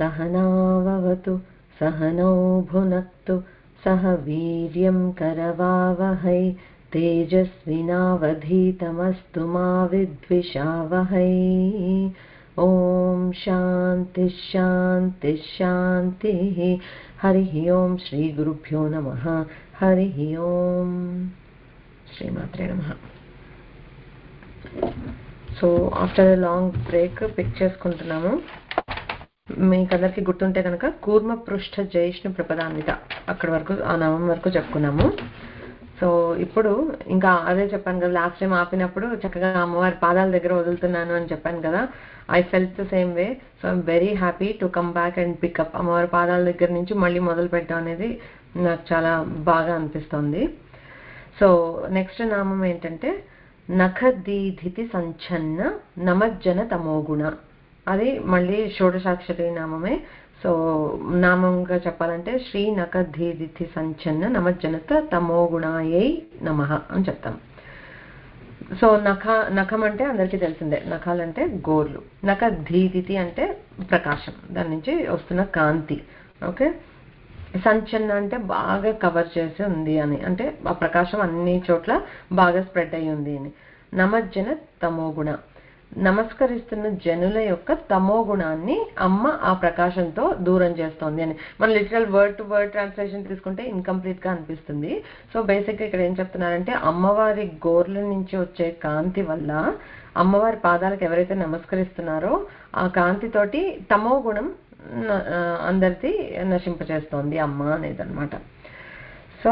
सहनाववतु सहनौ भुनक्तु सह वीर्यं करवावहै तेजस्विनावधीतमस्तु मा विद्विषावहै। ओम शांति शांति शांति। हरिः ओम श्री गुरुभ्यो नमः। हरिः ओम श्रीमात्रे नमः। So after a long break pick చేసుకుంటున్నాము. మీకు అందరికీ గుర్తుంటే కనుక కూర్మ పృష్ఠ జైష్ణు ప్రపదాన్విత అక్కడి వరకు ఆ నామం వరకు చెప్పుకున్నాము. సో ఇప్పుడు ఇంకా అదే చెప్పాను కదా, లాస్ట్ టైం ఆపినప్పుడు చక్కగా అమ్మవారి పాదాల దగ్గర వదులుతున్నాను అని చెప్పాను కదా. I felt the same way. So I'm very happy to come back and pick up. అమ్మవారి పాదాల దగ్గర నుంచి మళ్ళీ మొదలు పెట్టడం అనేది నాకు చాలా బాగా అనిపిస్తుంది. సో నెక్స్ట్ నామం ఏంటంటే నఖదీధితి సంచన్న నమజ్జన తమోగుణ. అది మళ్ళీ షోడశాక్షరి నామమే. సో నామంగా చెప్పాలంటే శ్రీ నఖదీధితి సంచన్న నమజ్జనత తమోగుణాయై నమః అని చెప్తాం. సో నఖం అంటే అందరికీ తెలిసిందే, నఖాలంటే గోర్లు. నఖదీధితి అంటే ప్రకాశం, దాని నుంచి వస్తున్న కాంతి. ఓకే, సంచన్న అంటే బాగా కవర్ చేసి ఉంది అని, అంటే ఆ ప్రకాశం అన్ని చోట్ల బాగా స్ప్రెడ్ అయి ఉంది అని. నమజ్జన తమోగుణ, నమస్కరిస్తున్న జనుల యొక్క తమో గుణాన్ని అమ్మ ఆ ప్రకాశంతో దూరం చేస్తోంది అని. మన literal word to word translation తీసుకుంటే ఇన్కంప్లీట్ గా అనిపిస్తుంది. సో బేసిక్ గా ఇక్కడ ఏం చెప్తున్నారంటే, అమ్మవారి గోర్ల నుంచి వచ్చే కాంతి వల్ల అమ్మవారి పాదాలకు ఎవరైతే నమస్కరిస్తున్నారో ఆ కాంతితోటి తమో గుణం అందరిది నశింపచేస్తోంది అమ్మ అనేది అనమాట. సో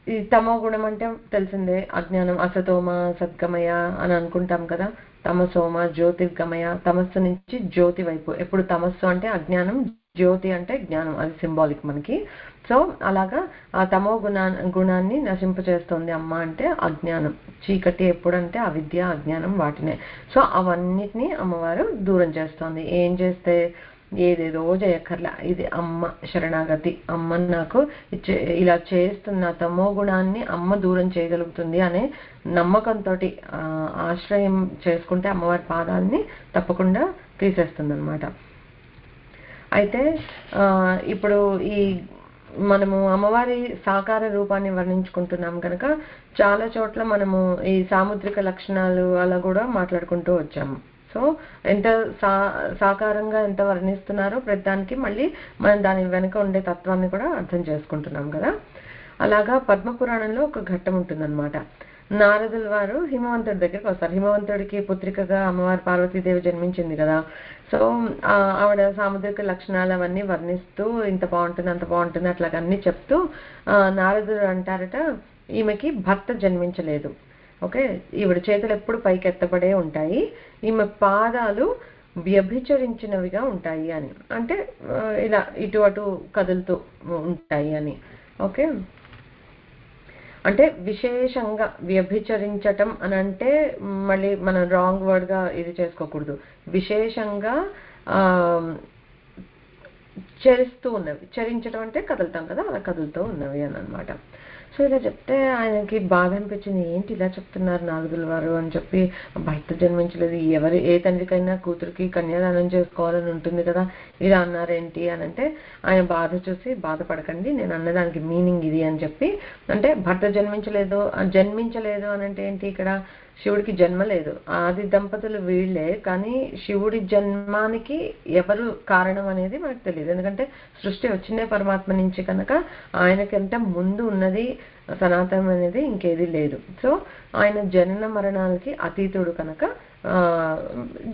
ఈ తమో గుణం అంటే తెలిసిందే, అజ్ఞానం. అసతోమ సద్గమయ అని అనుకుంటాం కదా, తమసోమ జ్యోతిర్గమయ. తమస్సు నుంచి జ్యోతి వైపు. ఎప్పుడు తమస్సు అంటే అజ్ఞానం, జ్యోతి అంటే జ్ఞానం, అది సింబాలిక్ మనకి. సో అలాగా ఆ తమో గుణాన్ని నశింపచేస్తోంది అమ్మ అంటే అజ్ఞానం. చీకటి ఎప్పుడంటే అవిద్య అజ్ఞానం, వాటినే. సో అవన్నిటిని అమ్మవారు దూరం చేస్తోంది. ఏం చేస్తే? ఏదేదో చేయక్కర్లా, ఇది అమ్మ శరణాగతి. అమ్మ నాకు ఇలా చేస్తున్న తమో గుణాన్ని అమ్మ దూరం చేయగలుగుతుంది అనే నమ్మకంతో ఆశ్రయం చేసుకుంటే అమ్మవారి పాదాలని తప్పకుండా తీసేస్తుంది అనమాట. అయితే ఇప్పుడు ఈ మనము అమ్మవారి సాకార రూపాన్ని వర్ణించుకుంటున్నాం కనుక చాలా చోట్ల మనము ఈ సాముద్రిక లక్షణాలు అలా కూడా మాట్లాడుకుంటూ వచ్చాము. సో ఎంత సాకారంగా ఎంత వర్ణిస్తున్నారో ప్రతిదానికి మళ్ళీ మనం దాని వెనుక ఉండే తత్వాన్ని కూడా అర్థం చేసుకుంటున్నాం కదా. అలాగా పద్మపురాణంలో ఒక ఘట్టం ఉంటుందన్నమాట. నారదుల వారు హిమవంతుడి దగ్గరికి వస్తారు. హిమవంతుడికి పుత్రికగా అమ్మవారి పార్వతీదేవి జన్మించింది కదా. సో ఆవిడ సాముద్రిక లక్షణాలు అవన్నీ వర్ణిస్తూ ఇంత బాగుంటుంది అంత బాగుంటుంది అట్లాగన్నీ చెప్తూ నారదుడు అంటారట, ఈమెకి భర్త జన్మించలేదు. ఓకే, ఈవిడ చేతులు ఎప్పుడు పైకి ఎత్తపడే ఉంటాయి, ఈమె పాదాలు వ్యభిచరించినవిగా ఉంటాయి అని. అంటే ఇలా ఇటు అటు కదులుతూ ఉంటాయి అని. ఓకే, అంటే విశేషంగా వ్యభిచరించటం అని అంటే మళ్ళీ మనం రాంగ్ వర్డ్ గా ఇది చేసుకోకూడదు. విశేషంగా చరిస్తూ ఉన్నవి. చరించడం అంటే కదులుతాం కదా, అలా కదులుతూ ఉన్నవి అని అనమాట. సో ఇలా చెప్తే ఆయనకి బాధ అనిపించింది, ఏంటి ఇలా చెప్తున్నారు నారదుల వారు అని చెప్పి. భర్త జన్మించలేదు, ఏ తండ్రికైనా కూతురికి కన్యాదానం చేసుకోవాలని ఉంటుంది కదా, ఇలా అన్నారేంటి అని అంటే ఆయన బాధ చూసి, బాధపడకండి, నేను అన్నదానికి మీనింగ్ ఇది అని చెప్పి. అంటే భర్త జన్మించలేదు అని అంటే ఏంటి? ఇక్కడ శివుడికి జన్మ లేదు, ఆది దంపతులు వీళ్ళే. కానీ శివుడి జన్మానికి ఎవరు కారణం అనేది మనకు తెలియదు. ఎందుకంటే సృష్టి వచ్చిందే పరమాత్మ నుంచి కనుక ఆయనకంటే ముందు ఉన్నది సనాతనం అనేది ఇంకేది లేదు. సో ఆయన జనన మరణాలకి అతీతుడు కనుక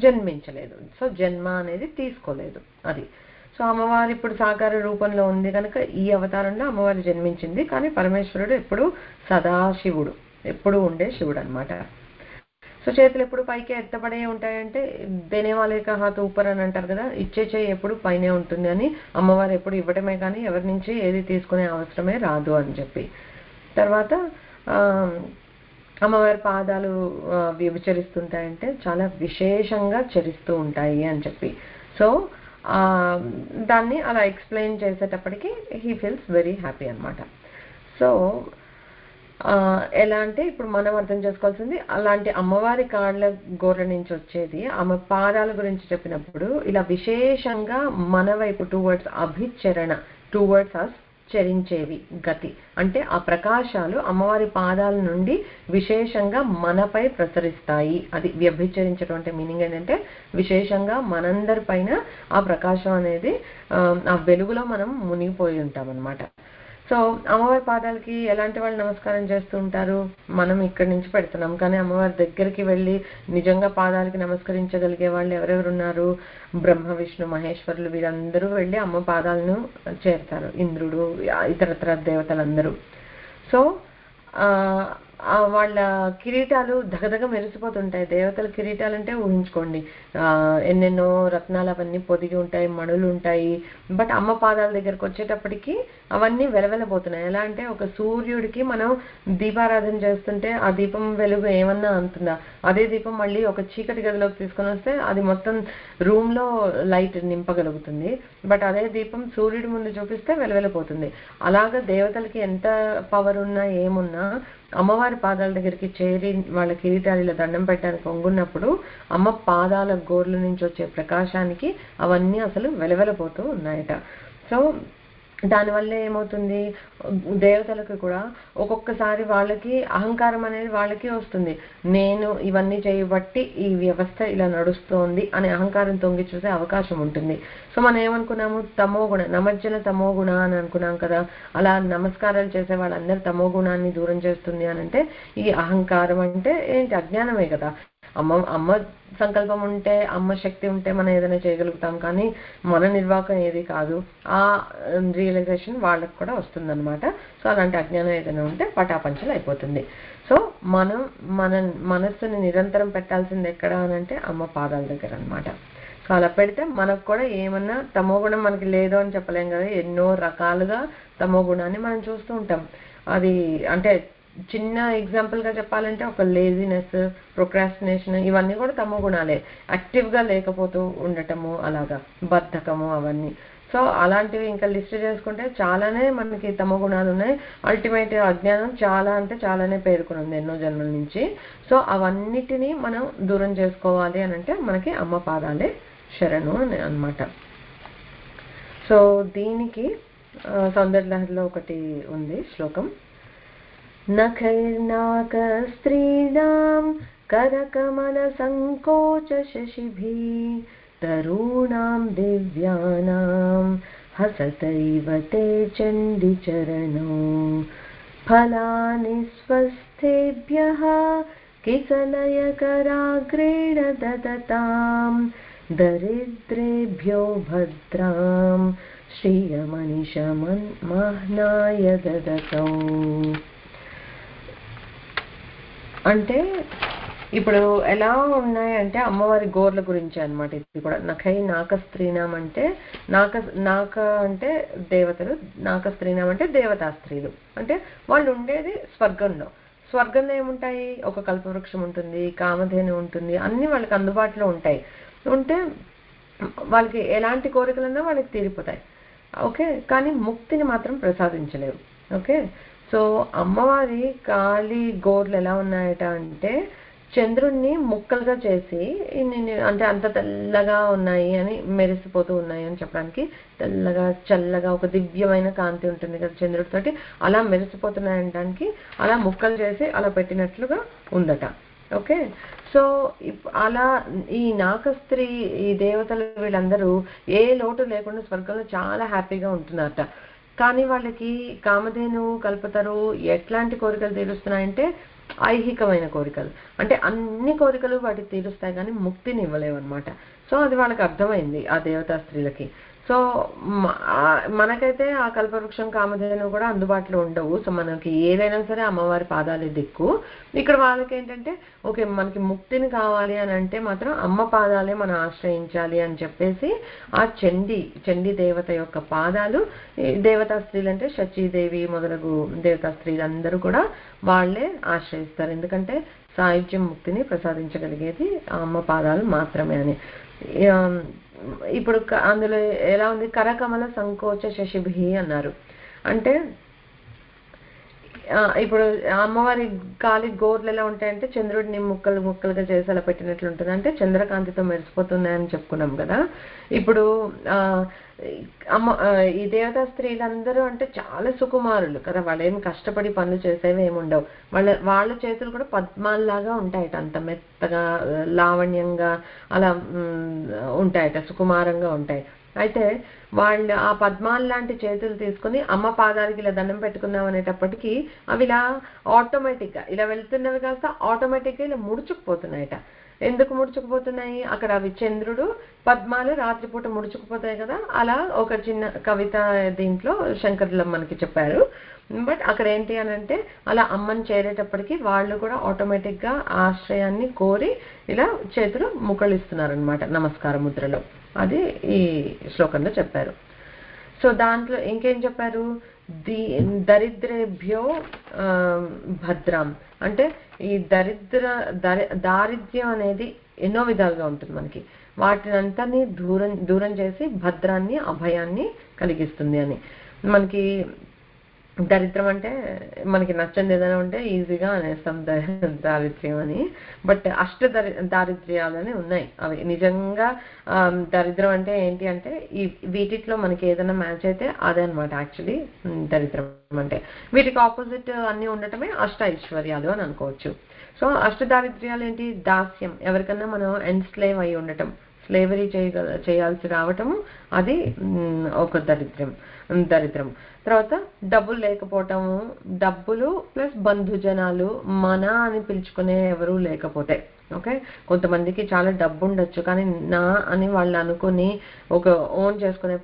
జన్మించలేదు. సో జన్మ అనేది తీసుకోలేదు అది. సో అమ్మవారు ఇప్పుడు సాకార రూపంలో ఉంది కనుక ఈ అవతారంలో అమ్మవారు జన్మించింది. కానీ పరమేశ్వరుడు ఎప్పుడు సదాశివుడు, ఎప్పుడు ఉండే శివుడు అనమాట. సో చేతులు ఎప్పుడు పైకి ఎత్తపడే ఉంటాయంటే దేనే వాళ్ళ హాత్ ఊపర్ అని అంటారు కదా, ఇచ్చే చేయి ఎప్పుడు పైనే ఉంటుంది అని. అమ్మవారు ఎప్పుడు ఇవ్వటమే కానీ ఎవరి నుంచి ఏది తీసుకునే అవసరమే రాదు అని చెప్పి. తర్వాత అమ్మవారి పాదాలు వ్యభిచరిస్తుంటాయంటే చాలా విశేషంగా చరిస్తూ ఉంటాయి అని చెప్పి. సో దాన్ని అలా ఎక్స్ప్లెయిన్ చేసేటప్పటికి హీ ఫీల్స్ వెరీ హ్యాపీ అనమాట. సో ఎలా అంటే ఇప్పుడు మనం అర్థం చేసుకోవాల్సింది, అలాంటి అమ్మవారి కాళ్ళ గోర్ల నుంచి వచ్చేది ఆమె పాదాల గురించి చెప్పినప్పుడు ఇలా విశేషంగా మన వైపు టువర్డ్స్ అభిచరణ, టువర్డ్స్ అస్, చరించేవి గతి అంటే ఆ ప్రకాశాలు అమ్మవారి పాదాల నుండి విశేషంగా మనపై ప్రసరిస్తాయి. అది వ్యభిచరించడం అంటే మీనింగ్ ఏంటంటే విశేషంగా మనందరి పైన ఆ ప్రకాశం అనేది ఆ వెలుగులో మనం మునిగిపోయి ఉంటాం అనమాట. సో అమ్మవారి పాదాలకి ఎలాంటి వాళ్ళు నమస్కారం చేస్తూ ఉంటారు? మనం ఇక్కడి నుంచి పెడుతున్నాం, కానీ అమ్మవారి దగ్గరికి వెళ్ళి నిజంగా పాదాలకి నమస్కరించగలిగే వాళ్ళు ఎవరెవరు ఉన్నారు? బ్రహ్మ విష్ణు మహేశ్వరులు వీరందరూ వెళ్ళి అమ్మ పాదాలను చేరుతారు, ఇంద్రుడు ఇతరత్ర దేవతలందరూ. సో వాళ్ళ కిరీటాలు దగదగ మెరిసిపోతుంటాయి. దేవతల కిరీటాలు అంటే ఊహించుకోండి, ఎన్నెన్నో రత్నాలు అవన్నీ పొదిగి ఉంటాయి, మణులు ఉంటాయి. బట్ అమ్మ పాదాల దగ్గరకు వచ్చేటప్పటికి అవన్నీ వెలవెలబోతున్నాయి. ఎలా అంటే ఒక సూర్యుడికి మనం దీపారాధన చేస్తుంటే ఆ దీపం వెలుగు ఏమన్నా అంటుందా? అదే దీపం మళ్ళీ ఒక చీకటి గదిలోకి తీసుకొని వస్తే అది మొత్తం రూమ్ లో లైట్ నింపగలుగుతుంది. బట్ అదే దీపం సూర్యుడి ముందు చూపిస్తే వెలవెలపోతుంది. అలాగా దేవతలకి ఎంత పవర్ ఉన్నా ఏమున్నా అమ్మవారి పాదాల దగ్గరికి చేరి వాళ్ళ కిరీటాలు ఇలా దండం పెట్టడానికి వంగున్నప్పుడు అమ్మ పాదాల గోర్ల నుంచి వచ్చే ప్రకాశానికి అవన్నీ అసలు వెలవెలపోతూ ఉన్నాయట. సో దానివల్ల ఏమవుతుంది, దేవతలకు కూడా ఒక్కొక్కసారి వాళ్ళకి అహంకారం అనేది వాళ్ళకి వస్తుంది. నేను ఇవన్నీ చేయబట్టి ఈ వ్యవస్థ ఇలా నడుస్తోంది అనే అహంకారం తొంగి చూసే అవకాశం ఉంటుంది. సో మనం ఏమనుకున్నాము, తమోగుణ, నమజ్జన తమోగుణ అని అనుకున్నాం కదా. అలా నమస్కారాలు చేసే వాళ్ళందరూ తమో గుణాన్ని దూరం చేస్తుంది అని అంటే ఈ అహంకారం అంటే ఏంటి? అజ్ఞానమే కదా. అమ్మ సంకల్పం ఉంటే, అమ్మ శక్తి ఉంటే మనం ఏదైనా చేయగలుగుతాం, కానీ మన నిర్వాహకం ఏది కాదు. ఆ రియలైజేషన్ వాళ్ళకు కూడా వస్తుందన్నమాట. సో అలాంటి అజ్ఞానం ఏదైనా ఉంటే పటాపంచలు అయిపోతుంది. సో మనం మన మనస్సుని నిరంతరం పెట్టాల్సింది ఎక్కడ అని అంటే అమ్మ పాదాల దగ్గర అనమాట. సో అలా పెడితే మనకు కూడా ఏమన్నా తమో గుణం మనకి లేదు అని చెప్పలేం కదా. ఎన్నో రకాలుగా తమో గుణాన్ని మనం చూస్తూ ఉంటాం. అది అంటే చిన్న ఎగ్జాంపుల్ గా చెప్పాలంటే ఒక లేజినెస్, ప్రొక్రాస్టినేషన్ ఇవన్నీ కూడా తమో గుణాలే. యాక్టివ్ గా లేకపోతూ ఉండటము, అలాగా బద్ధకము అవన్నీ. సో అలాంటివి ఇంకా లిస్ట్ చేసుకుంటే చాలానే మనకి తమో గుణాలు ఉన్నాయి. అల్టిమేట్ అజ్ఞానం చాలా అంటే చాలానే పేర్కొని ఉంది ఎన్నో జన్మల నుంచి. సో అవన్నిటినీ మనం దూరం చేసుకోవాలి అని అంటే మనకి అమ్మ పాదాలే శరణు అని అన్నమాట. సో దీనికి సౌందర్యలహరిలో ఒకటి ఉంది శ్లోకం, నఖైర్నాకస్త్రీణాం करकमलसङ्कोचशशिभिः तरूणां दिव्यानां हसतैव ते चण्डिचरणौ फलानि स्वस्थेभ्यः किसलयकराग्रेण ददतां दरिद्रेभ्यो भद्रां श्रियमनिशमन्मह्नाय ददतौ. అంటే ఇప్పుడు ఎలా ఉన్నాయంటే అమ్మవారి గోర్ల గురించి అన్నమాట. ఇది కూడా నఖై నాకస్త్రీనాం అంటే నాక అంటే దేవతలు, నాకస్త్రీనాం అంటే దేవతా స్త్రీలు. అంటే వాళ్ళు ఉండేది స్వర్గంలో. స్వర్గంలో ఏముంటాయి? ఒక కల్పవృక్షం ఉంటుంది, కామధేను ఉంటుంది, అన్ని వాళ్ళకి అందుబాటులో ఉంటాయి. ఉంటే వాళ్ళకి ఎలాంటి కోరికలన్నా వాళ్ళకి తీరిపోతాయి. ఓకే, కానీ ముక్తిని మాత్రం ప్రసాదించలేవు. ఓకే, సో అమ్మవారి కాలి గోర్లు ఎలా ఉన్నాయట అంటే చంద్రుణ్ణి ముక్కలుగా చేసి అంటే అంత తెల్లగా ఉన్నాయి అని, మెరిసిపోతూ ఉన్నాయి అని చెప్పడానికి, తెల్లగా చల్లగా ఒక దివ్యమైన కాంతి ఉంటుంది కదా చంద్రుడితోటి, అలా మెరిసిపోతున్నాయనడానికి అలా ముక్కలు చేసి అలా పెట్టినట్లుగా ఉందట. ఓకే, సో అలా ఈ నాకస్త్రీ ఈ దేవతలు వీళ్ళందరూ ఏ లోటు లేకుండా స్వర్గంలో చాలా హ్యాపీగా ఉంటున్నారట. కానీ వాళ్ళకి కామధేనువు కల్పతరు ఎట్లాంటి కోరికలు తీరుస్తున్నాయంటే ఐహికమైన కోరికలు. అంటే అన్ని కోరికలు వాటికి తీరుస్తాయి కానీ ముక్తిని ఇవ్వలేవు అనమాట. సో అది వాళ్ళకి అర్థమైంది ఆ దేవతా స్త్రీలకి. సో మనకైతే ఆ కల్పవృక్షం కామధేను కూడా అందుబాటులో ఉండవు. సో మనకి ఏదైనా సరే అమ్మవారి పాదాలే దిక్కు. ఇక్కడ వాళ్ళకి ఏంటంటే ఓకే మనకి ముక్తిని కావాలి అని అంటే మాత్రం అమ్మ పాదాలే మనం ఆశ్రయించాలి అని చెప్పేసి ఆ చండీ దేవత యొక్క పాదాలు, దేవతా స్త్రీలు అంటే శచీదేవి మొదలగు దేవతా స్త్రీలందరూ కూడా వాళ్ళే ఆశ్రయిస్తారు. ఎందుకంటే సాయుధ్యం ముక్తిని ప్రసాదించగలిగేది ఆ అమ్మ పాదాలు మాత్రమే అని. ఇప్పుడు అందులో ఎలా ఉంది, కరకమల సంకోచ శశిభి అన్నారు. అంటే ఇప్పుడు అమ్మవారి కాలి గోర్లు ఎలా ఉంటాయంటే చంద్రుడిని ముక్కలు ముక్కలుగా చేసి అలా పెట్టినట్లు ఉంటుంది, అంటే చంద్రకాంతితో మెరిసిపోతున్నాయని చెప్పుకున్నాం కదా. ఇప్పుడు ఈ దేవతా స్త్రీలందరూ అంటే చాలా సుకుమారులు కదా, వాళ్ళు ఏమి కష్టపడి పనులు చేసేవి ఏమి ఉండవు. వాళ్ళ చేతులు కూడా పద్మాల్లాగా ఉంటాయట, అంత మెత్తగా లావణ్యంగా అలా ఉంటాయట, సుకుమారంగా ఉంటాయి. అయితే వాళ్ళు ఆ పద్మాలు లాంటి చేతులు తీసుకుని అమ్మ పాదాలకి ఇలా దండం పెట్టుకుందాం అనేటప్పటికీ అవి ఇలా ఆటోమేటిక్గా ఇలా వెళ్తున్నవి కాస్త ఆటోమేటిక్గా ఇలా ముడుచుకుపోతున్నాయట. ఎందుకు ముడుచుకుపోతున్నాయి? అక్కడ అవి చంద్రుడు పద్మాలు రాత్రిపూట ముడుచుకుపోతాయి కదా, అలా ఒక చిన్న కవిత దీంట్లో శంకరులు మనకి చెప్పారు. బట్ అక్కడ ఏంటి అని అంటే అలా అమ్మని చేరేటప్పటికి వాళ్ళు కూడా ఆటోమేటిక్గా ఆశ్రయాన్ని కోరి ఇలా చేతులు ముక్కలిస్తున్నారు అనమాట నమస్కార ముద్రలో. అది ఈ శ్లోకంలో చెప్పారు. సో దాంట్లో ఇంకేం చెప్పారు? దరిద్రేభ్యో భద్రం అంటే ఈ దారిద్ర్యం అనేది ఎన్నో విధాలుగా ఉంటుంది మనకి, వాటినంతని దూరం చేసి భద్రాన్ని అభయాన్ని కలిగిస్తుంది అని. మనకి దరిద్రం అంటే మనకి నచ్చంది ఏదైనా ఉంటే ఈజీగా అనేస్తాం దారిద్ర్యం అని, బట్ దారిద్ర్యాలని ఉన్నాయి. అవి నిజంగా దరిద్రం అంటే ఏంటి అంటే వీటిలో మనకి ఏదైనా మ్యాచ్ అయితే అదే అనమాట యాక్చువల్లీ దరిద్రం అంటే. వీటికి ఆపోజిట్ అన్ని ఉండటమే ఐశ్వర్యాలు అని అనుకోవచ్చు. సో దారిద్ర్యాలు ఏంటి? దాస్యం, ఎవరికన్నా మనం ఎన్స్లేవ్ అయి ఉండటం, స్లేవరీ చేయాల్సి రావటము, అది ఒక దరిద్రం. తర్వాత డబ్బులు లేకపోవటము, డబ్బులు ప్లస్ బంధుజనాలు, మన అని పిలుచుకునే ఎవరు లేకపోతే. ఓకే, కొంతమందికి చాలా డబ్బు ఉండొచ్చు కానీ నా అని వాళ్ళు అనుకుని ఒక ఓన్ చేసుకునే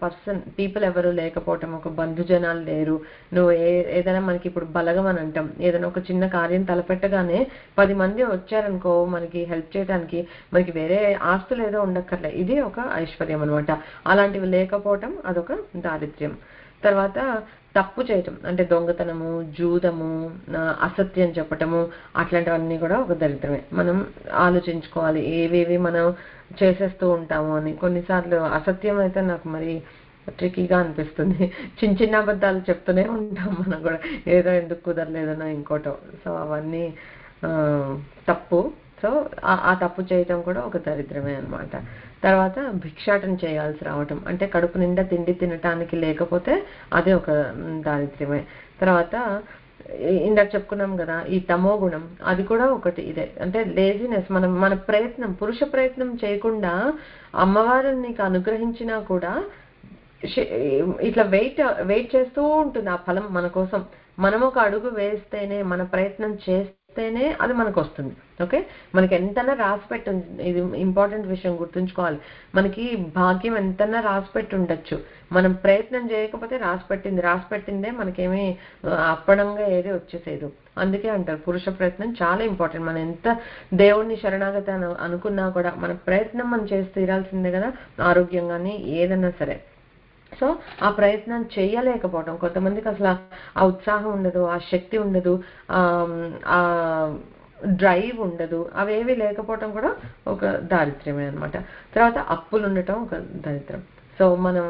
పీపుల్ ఎవరు లేకపోవటం, ఒక బంధుజనాలు లేరు. నువ్వు ఏదైనా మనకి ఇప్పుడు బలగం అని అంటాం, ఏదైనా ఒక చిన్న కార్యం తలపెట్టగానే 10 మంది వచ్చారనుకో మనకి హెల్ప్ చేయడానికి, మనకి వేరే ఆస్తులు ఏదో ఉండక్కర్లే, ఇది ఒక ఐశ్వర్యం అనమాట. అలాంటివి లేకపోవటం అదొక దారిద్ర్యం. తర్వాత తప్పు చేయటం అంటే దొంగతనము, జూదము, అసత్యం చెప్పటము, అట్లాంటివన్నీ కూడా ఒక దరిద్రమే. మనం ఆలోచించుకోవాలి ఏవేవి మనం చేసేస్తూ ఉంటాము అని. కొన్నిసార్లు అసత్యం అయితే నాకు మరి ట్రికీగా అనిపిస్తుంది, చిన్న అబద్ధాలు చెప్తూనే ఉంటాం మనం కూడా, ఏదో ఎందుకు కుదరలేదనో ఇంకోటో. సో అవన్నీ తప్పు. సో ఆ తప్పు చేయటం కూడా ఒక దరిద్రమే అనమాట. తర్వాత భిక్షాటన చేయాల్సి రావటం అంటే కడుపు నిండా తిండి తినటానికి లేకపోతే అది ఒక దారిద్ర్యమే. తర్వాత ఇందాక చెప్పుకున్నాం కదా ఈ తమో గుణం, అది కూడా ఒకటి ఇదే, అంటే లేజినెస్. మన ప్రయత్నం, పురుష ప్రయత్నం చేయకుండా అమ్మవారు నీకు అనుగ్రహించినా కూడా ఇట్లా వెయిట్ చేస్తూ ఉంటుంది ఆ ఫలం మన కోసం. మనం ఒక అడుగు వేస్తేనే, మన ప్రయత్నం చేస్తేనే అది మనకు వస్తుంది. ఓకే, మనకి ఎంతన్నా రాసిపెట్టి, ఇది ఇంపార్టెంట్ విషయం గుర్తుంచుకోవాలి, మనకి భాగ్యం ఎంతన్నా రాసిపెట్టి ఉండొచ్చు, మనం ప్రయత్నం చేయకపోతే రాసిపెట్టిందే మనకేమీ అప్పడంగా ఏది వచ్చేసేదు. అందుకే అంటారు పురుష ప్రయత్నం చాలా ఇంపార్టెంట్. మనం ఎంత దేవుణ్ణి శరణాగతి అనుకున్నా కూడా మన ప్రయత్నం మనం చేసి తీరాల్సిందే కదా, ఆరోగ్యంగానే ఏదన్నా సరే. సో ఆ ప్రయత్నం చేయలేకపోవడం, కొంతమందికి అసలు ఆ ఉత్సాహం ఉండదు, ఆ శక్తి ఉండదు, ఆ డ్రైవ్ ఉండదు, అవేవి లేకపోవటం కూడా ఒక దారిద్ర్యమే అనమాట. తర్వాత అప్పులు ఉండటం ఒక దరిద్రం. సో మనం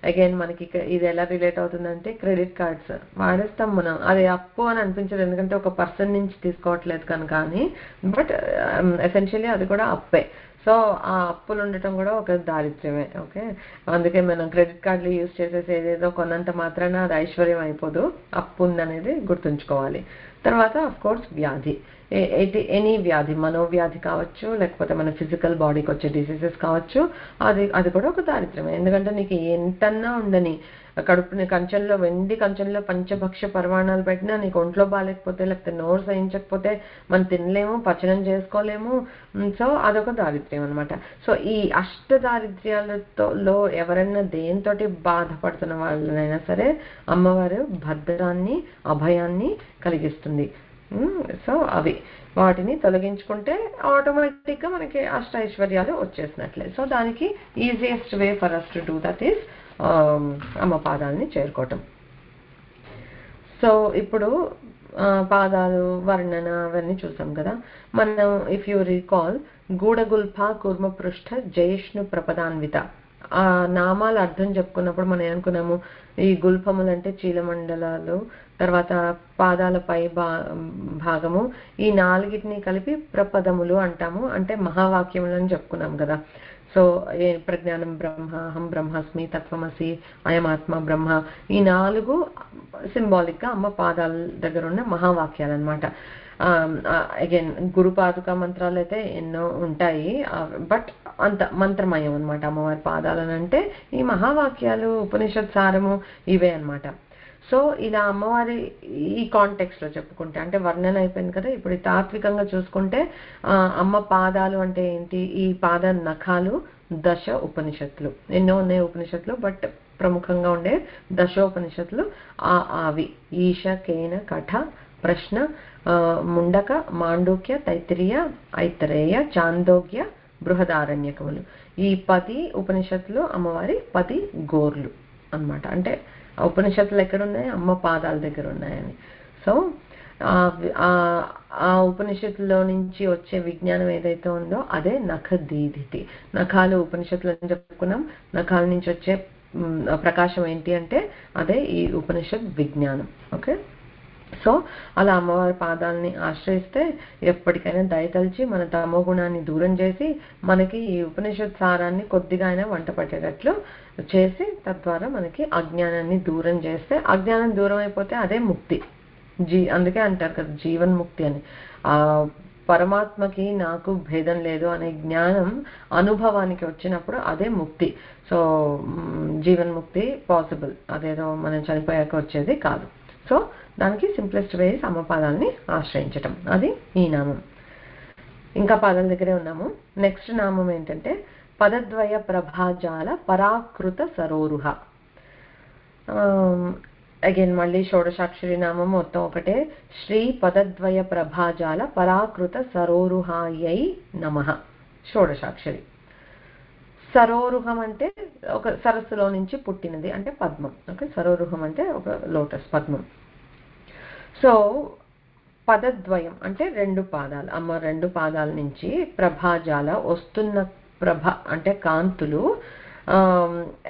అగైన్ మనకి ఇది ఎలా రిలేట్ అవుతుందంటే క్రెడిట్ కార్డ్స్ వాడేస్తాం మనం, అది అప్పు అని అనిపించదు ఎందుకంటే ఒక పర్సన్ నుంచి తీసుకోవట్లేదు కనుక అని, బట్ ఎసెన్షియల్లీ అది కూడా అప్పే. సో ఆ అప్పులు ఉండటం కూడా ఒక దారిద్ర్యమే. ఓకే, అందుకే మనం క్రెడిట్ కార్డులు యూజ్ చేసేసి ఏదేదో కొన్నంత మాత్రాన అది ఐశ్వర్యం అయిపోదు, అప్పు ఉందనేది గుర్తుంచుకోవాలి. తర్వాత అఫ్ కోర్స్ వ్యాధి, ఎనీ వ్యాధి, మనోవ్యాధి కావచ్చు, లేకపోతే మన ఫిజికల్ బాడీకి వచ్చే డిసీజెస్ కావచ్చు, అది కూడా ఒక దారిద్ర్యమే. ఎందుకంటే నీకు ఎంతన్నా ఉండని, కడుపుని కంచంలో, వెండి కంచంలో పంచభక్ష పరమాణాలు పెట్టినా నీకు ఒంట్లో బాగాలేకపోతే, లేకపోతే నోరు సహించకపోతే మనం తినలేము, పచనం చేసుకోలేము. సో అదొక దారిద్ర్యం అనమాట. సో ఈ దారిద్ర్యాలతో ఎవరైనా దేనితోటి బాధపడుతున్న వాళ్ళనైనా సరే అమ్మవారు భద్రాన్ని, అభయాన్ని కలిగిస్తుంది. సో అవి వాటిని తొలగించుకుంటే ఆటోమేటిక్గా మనకి ఐశ్వర్యాలు వచ్చేసినట్లే. సో దానికి easiest way for us to do that is అమ్మ పాదాలని చేరుకోవటం. సో ఇప్పుడు పాదాలు వర్ణన అవన్నీ చూసాం కదా. మనం ఇఫ్ యూ రీకాల్ గూఢగుల్ఫ కూర్మ పృష్ఠ జయిష్ణు ప్రపదాన్విత ఆ నామాల అర్థం చెప్పుకున్నప్పుడు మనం ఏమనుకున్నాము, ఈ గుల్ఫములు అంటే చీలమండలాలు, తర్వాత పాదాల పై భాగము, ఈ నాలుగిటిని కలిపి ప్రపదములు అంటాము, అంటే మహావాక్యములు అని చెప్పుకున్నాం కదా. సో ప్రజ్ఞానం బ్రహ్మ, అహం బ్రహ్మాస్మి, తత్వమసి, అయమాత్మ బ్రహ్మ, ఈ 4 సింబాలిక్ గా అమ్మ పాదాల దగ్గర ఉన్న మహావాక్యాలు అనమాట. అగైన్ గురు పాదుక మంత్రాలు అయితే ఎన్నో ఉంటాయి, బట్ అంత మంత్రమయం అనమాట అమ్మవారి పాదాలని. అంటే ఈ మహావాక్యాలు, ఉపనిషత్ సారము ఇవే అనమాట. సో ఇలా అమ్మవారి ఈ కాంటెక్స్ట్ లో చెప్పుకుంటే, అంటే వర్ణన అయిపోయింది కదా, ఇప్పుడు తాత్వికంగా చూసుకుంటే అమ్మ పాదాలు అంటే ఏంటి, ఈ పాద నఖాలు దశ ఉపనిషత్తులు, ఎన్నో ఉన్నాయి ఉపనిషత్తులు, బట్ ప్రముఖంగా ఉండే దశోపనిషత్తులు అవి ఈశ, కేన, కఠ, ప్రశ్న, ముండక, మాండూక్య, తైత్తిరీయ, ఐతరేయ, చాందోగ్య, బృహదారణ్యకములు, ఈ 10 ఉపనిషత్తులు అమ్మవారి 10 గోర్లు అన్నమాట. అంటే ఉపనిషత్తులు ఎక్కడున్నాయి, అమ్మ పాదాల దగ్గర ఉన్నాయని. సో ఆ ఉపనిషత్తులో నుంచి వచ్చే విజ్ఞానం ఏదైతే ఉందో అదే నఖ దీధితి. నఖాలు ఉపనిషత్తులు అని చెప్పుకున్నాం, నఖాల నుంచి వచ్చే ప్రకాశం ఏంటి అంటే అదే ఈ ఉపనిషత్ విజ్ఞానం. ఓకే, సో అలా అమ్మవారి పాదాలని ఆశ్రయిస్తే ఎప్పటికైనా దయతలిచి మన తమో గుణాన్ని దూరం చేసి మనకి ఈ ఉపనిషత్ సారాన్ని కొద్దిగా అయినా వంట పట్టేటట్లు చేసి, తద్వారా మనకి అజ్ఞానాన్ని దూరం చేస్తే, అజ్ఞానం దూరం అయిపోతే అదే ముక్తి. అందుకే అంటారు కదా జీవన్ముక్తి అని. ఆ పరమాత్మకి నాకు భేదం లేదు అనే జ్ఞానం అనుభవానికి వచ్చినప్పుడు అదే ముక్తి. సో జీవన్ముక్తి పాసిబుల్, అదేదో మనం చనిపోయాక వచ్చేది కాదు. సో దానికి సింప్లెస్ట్ వేస్ అమ్మ పాదాలని ఆశ్రయించటం, అది ఈ నామం. ఇంకా పాదాల దగ్గరే ఉన్నాము. నెక్స్ట్ నామం ఏంటంటే పదద్వయ ప్రభాజాల పరాకృత సరోరుహ. అగైన్ మళ్ళీ షోడశాక్షరి నామం మొత్తం ఒకటే. శ్రీ పదద్వయ ప్రభాజాల పరాకృత సరోరుహాయై నమః. షోడశాక్షరి. సరోరుహం అంటే ఒక సరస్సులో నుంచి పుట్టినది అంటే పద్మం. ఓకే, సరోరుహం అంటే ఒక లోటస్ పద్మం. సో పదద్వయం అంటే 2 పాదాలు, అమ్మ 2 పాదాల నుంచి ప్రభాజాల వస్తున్న ప్రభ అంటే కాంతులు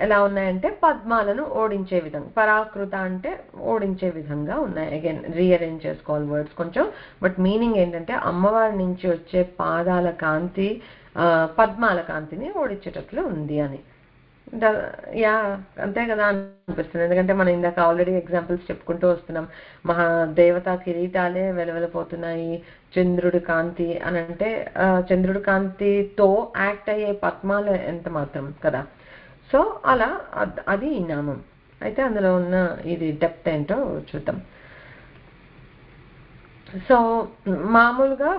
ఎలా ఉన్నాయంటే పద్మాలను ఓడించే విధంగా, పరాకృత అంటే ఓడించే విధంగా ఉన్నాయి. అగైన్ రీఅరేంజ్ చేసుకోవాలి వర్డ్స్ కొంచెం, బట్ మీనింగ్ ఏంటంటే అమ్మవారి నుంచి వచ్చే పాదాల కాంతి పద్మాల కాంతిని ఓడించేటట్లు ఉంది అని. యా అంతే కదా అనిపిస్తుంది. ఎందుకంటే మనం ఇందాక ఆల్రెడీ ఎగ్జాంపుల్స్ చెప్పుకుంటూ వస్తున్నాం. దేవతా కిరీటాలే వెలవెలపోతున్నాయి, చంద్రుడి కాంతి అని అంటే చంద్రుడి కాంతితో యాక్ట్ అయ్యే పద్మాలు ఎంత మాత్రం కదా. సో అలా అది ఈ నామం. అయితే అందులో ఉన్న ఇది డెప్త్ ఏంటో చూద్దాం. సో మామూలుగా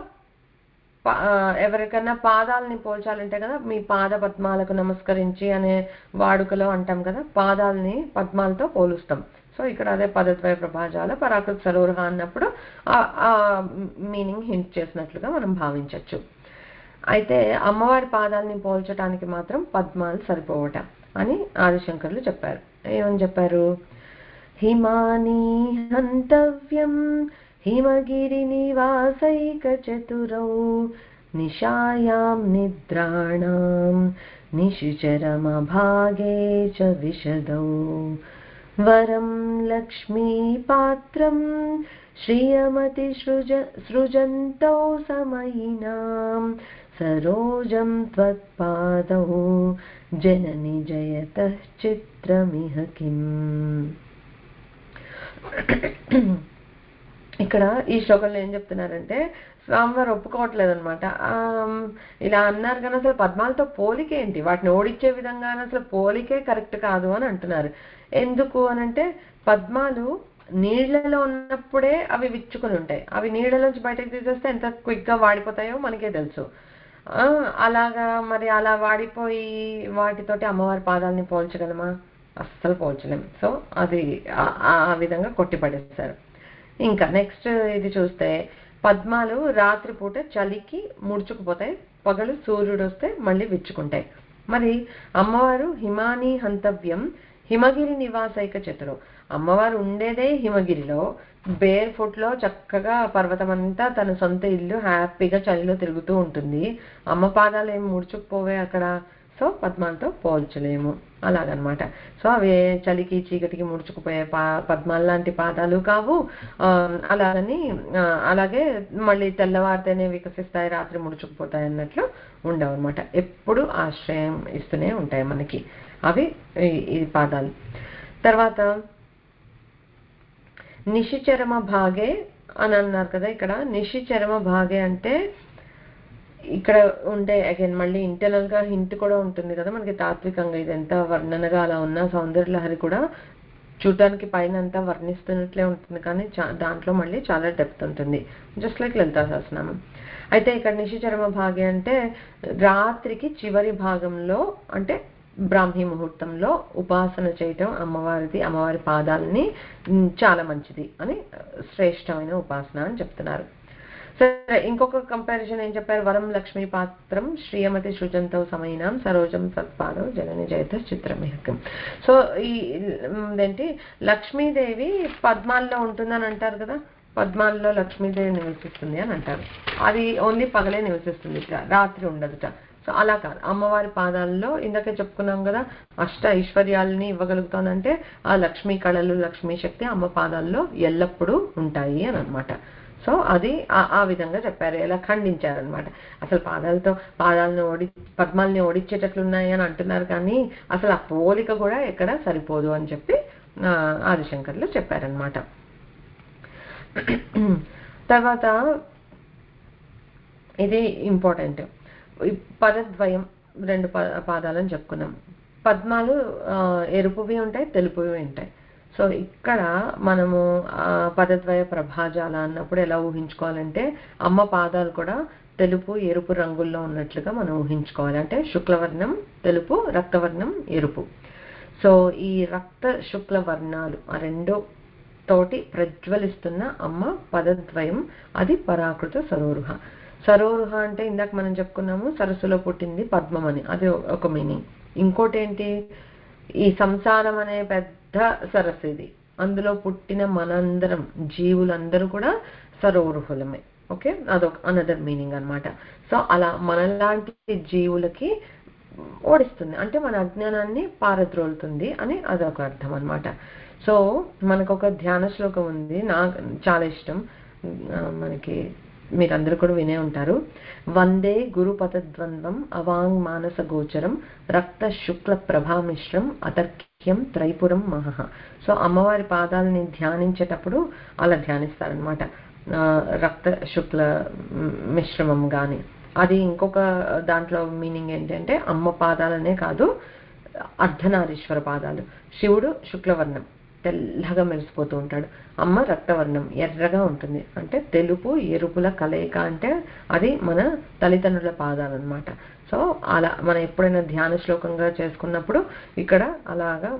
ఎవరికన్నా పాదాలని పోల్చాలంటే కదా, మీ పాద పద్మాలకు నమస్కరించి అనే వాడుకలో అంటాం కదా, పాదాలని పద్మాలతో పోలుస్తాం. సో ఇక్కడ అదే పదద్వయ ప్రభాజాల పరాకృత సరోరుహ అన్నప్పుడు ఆ మీనింగ్ హింట్ చేసినట్లుగా మనం భావించవచ్చు. అయితే అమ్మవారి పాదాలని పోల్చడానికి మాత్రం పద్మాలు సరిపోవట అని ఆదిశంకర్లు చెప్పారు. ఏమని చెప్పారు? హిమాని హంతవ్యం హిమగిరి నివాసైక చతురౌ నిశాయాం నిద్రాణాం నిశిచరమభాగే చ విశదౌ వరం లక్ష్మీ పాత్రం శ్రియమతి సృజంతౌ సమయినాం సరోజం త్వత్పాదౌ జనని జయతః చిత్రమిహ కిం. ఇక్కడ ఈ శ్లోకంలో ఏం చెప్తున్నారంటే స్వామివారు ఒప్పుకోవట్లేదు అనమాట. ఇలా అన్నారు కానీ అసలు పద్మాలతో పోలికే ఏంటి, వాటిని ఓడించే విధంగా అసలు పోలికే కరెక్ట్ కాదు అని అంటున్నారు. ఎందుకు అనంటే పద్మాలు నీళ్లలో ఉన్నప్పుడే అవి విచ్చుకుని ఉంటాయి, అవి నీళ్ళలోంచి బయటకు తీసేస్తే ఎంత క్విక్ గా వాడిపోతాయో మనకే తెలుసు. అలాగా మరి అలా వాడిపోయి వాటితోటి అమ్మవారి పాదాలని పోల్చగలమా? అస్సలు పోల్చలేం. సో అది ఆ విధంగా కొట్టిపడేస్తారు. ఇంకా నెక్స్ట్ ఇది చూస్తే పద్మాలు రాత్రిపూట చలికి ముడుచుకుపోతాయి, పగలు సూర్యుడు వస్తే మళ్ళీ విచ్చుకుంటాయి. మరి అమ్మవారు హిమాని హంతవ్యం హిమగిరి నివాసైక చతురు, అమ్మవారు ఉండేదే హిమగిరిలో, బేర్ ఫుట్ లో చక్కగా పర్వతం అంతా తన సొంత ఇల్లు, హ్యాపీగా చలిలో తిరుగుతూ ఉంటుంది. అమ్మ పాదాలు ఏం ముడుచుకుపోవే అక్కడ. సో పద్మాలతో పోల్చలేము అలాగనమాట. సో అవి చలికి చీకటికి ముడుచుకుపోయే పద్మాల లాంటి పాదాలు కావు. అలాగని అలాగే మళ్ళీ తెల్లవారితేనే వికసిస్తాయి, రాత్రి ముడుచుకుపోతాయి అన్నట్లు ఉండవు అనమాట. ఎప్పుడు ఆశ్రయం ఇస్తూనే ఉంటాయి మనకి అవి ఈ పాదాలు. తర్వాత నిశిచరమ భాగే అని అన్నారు కదా. ఇక్కడ నిశిచరమ భాగే అంటే ఇక్కడ ఉండే అగైన్ మళ్ళీ ఇంటర్నల్ గా హింట్ కూడా ఉంటుంది కదా మనకి తాత్వికంగా. ఇది ఎంత వర్ణనగా అలా ఉన్న సౌందర్యలహరి కూడా చూడటానికి పైన అంతా వర్ణిస్తున్నట్లే ఉంటుంది, కానీ దాంట్లో మళ్ళీ చాలా డెప్త్ ఉంటుంది, జస్ట్ లైక్ లలితా సహస్రనామం. అయితే ఇక్కడ నిశిచరమ భాగే అంటే రాత్రికి చివరి భాగంలో అంటే బ్రాహ్మీ ముహూర్తంలో ఉపాసన చేయటం అమ్మవారి పాదాలని చాలా మంచిది అని, శ్రేష్టమైన ఉపాసన అని చెప్తున్నారు. సరే, ఇంకొక కంపారిజన్ ఏం చెప్పారు? వరం లక్ష్మీ పాత్రం శ్రీయమతి సృజంతో సమయనం సరోజం సత్పాదం జనని జయత చిత్రమేహకం. సో ఏంటి లక్ష్మీదేవి పద్మాల్లో ఉంటుందని అంటారు కదా, పద్మాల్లో లక్ష్మీదేవి నివసిస్తుంది అని అంటారు. అది ఓన్లీ పగలే నివసిస్తుంది, రాత్రి ఉండదుట. సో అలా కాదు, అమ్మవారి పాదాల్లో ఇందాకే చెప్పుకున్నాం కదా అష్ట ఐశ్వర్యాలని ఇవ్వగలుగుతానంటే ఆ లక్ష్మీ కళలు లక్ష్మీ శక్తి అమ్మ పాదాల్లో ఎల్లప్పుడూ ఉంటాయి అని అనమాట. సో అది ఆ విధంగా చెప్పారు, ఎలా ఖండించారనమాట. అసలు పద్మాలని ఓడించేటట్లున్నాయి అని అంటున్నారు, కానీ అసలు ఆ పోలిక కూడా ఎక్కడ సరిపోదు అని చెప్పి ఆదిశంకర్లు చెప్పారనమాట. తర్వాత ఇది ఇంపార్టెంట్, పదద్వయం రెండు పాదాలని చెప్పుకున్నాం. పద్మాలు ఎరుపువి ఉంటాయి, తెలుపువి ఉంటాయి. సో ఇక్కడ మనము పదద్వయ ప్రభాజాల అన్నప్పుడు ఎలా ఊహించుకోవాలంటే అమ్మ పాదాలు కూడా తెలుపు ఎరుపు రంగుల్లో ఉన్నట్లుగా మనం ఊహించుకోవాలి. అంటే శుక్లవర్ణం తెలుపు, రక్తవర్ణం ఎరుపు. సో ఈ రక్త శుక్ల వర్ణాలు ఆ రెండు తోటి ప్రజ్వలిస్తున్న అమ్మ పదద్వయం, అది పరాకృత సరోరుహ. సరోరుహ అంటే ఇందాక మనం చెప్పుకున్నాము సరస్సులో పుట్టింది పద్మం అని, అది ఒక మీనింగ్. ఇంకోటి ఏంటి, ఈ సంసారం అనే పెద్ద సరస్సు ఇది, అందులో పుట్టిన మనందరం జీవులందరూ కూడా సరోరుహులమే. ఓకే, అదొక అనదర్ మీనింగ్ అనమాట. సో అలా మనలాంటి జీవులకి ఓడిస్తుంది అంటే మన అజ్ఞానాన్ని పారద్రోలుతుంది అని అదొక అర్థం అనమాట. సో మనకు ఒక ధ్యాన శ్లోకం ఉంది, నాకు చాలా ఇష్టం, మనకి మీరందరూ కూడా వినే ఉంటారు. వందే గురుపతద్వంద్వం అవాంగ్ మానస గోచరం రక్త శుక్ల ప్రభామిశ్రం అతర్క్యం త్రైపురం మహః. సో అమ్మవారి పాదాలని ధ్యానించేటప్పుడు అలా ధ్యానిస్తారనమాట, రక్త శుక్ల మిశ్రమం కానీ. అది ఇంకొక దాంట్లో మీనింగ్ ఏంటంటే అమ్మ పాదాలనే కాదు, అర్ధనారీశ్వర పాదాలు. శివుడు శుక్లవర్ణం తెల్లగా మెరిసిపోతూ ఉంటాడు, అమ్మ రక్తవర్ణం ఎర్రగా ఉంటుంది. అంటే తెలుపు ఎరుపుల కలయిక, అంటే అది మన తల్లిదండ్రుల పాదాలు అనమాట. సో అలా మనం ఎప్పుడైనా ధ్యాన శ్లోకంగా చేసుకున్నప్పుడు ఇక్కడ అలాగా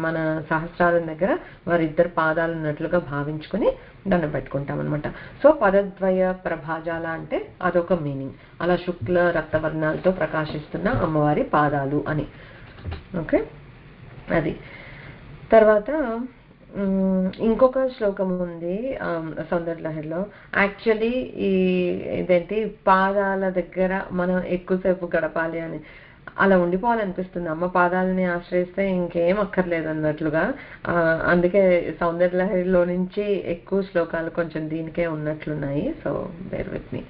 మన సహస్రాల దగ్గర వారిద్దరు పాదాలు ఉన్నట్లుగా భావించుకుని దండం పెట్టుకుంటాం అనమాట. సో పదద్వయ ప్రభాజాల అంటే అదొక మీనింగ్, అలా శుక్ల రక్తవర్ణాలతో ప్రకాశిస్తున్న అమ్మవారి పాదాలు అని. ఓకే, అది. తర్వాత ఇంకొక శ్లోకం ఉంది సౌందర్యలహరిలో. యాక్చువల్లీ ఇదేంటి పాదాల దగ్గర మనం ఎక్కువసేపు గడపాలి అని, అలా ఉండిపోవాలనిపిస్తుంది. అమ్మ పాదాలని ఆశ్రయిస్తే ఇంకేం అక్కర్లేదు అన్నట్లుగా. అందుకే సౌందర్యలహరిలో నుంచి ఎక్కువ శ్లోకాలు కొంచెం దీనికే ఉన్నట్లున్నాయి. సో బేర్ విత్ మీ,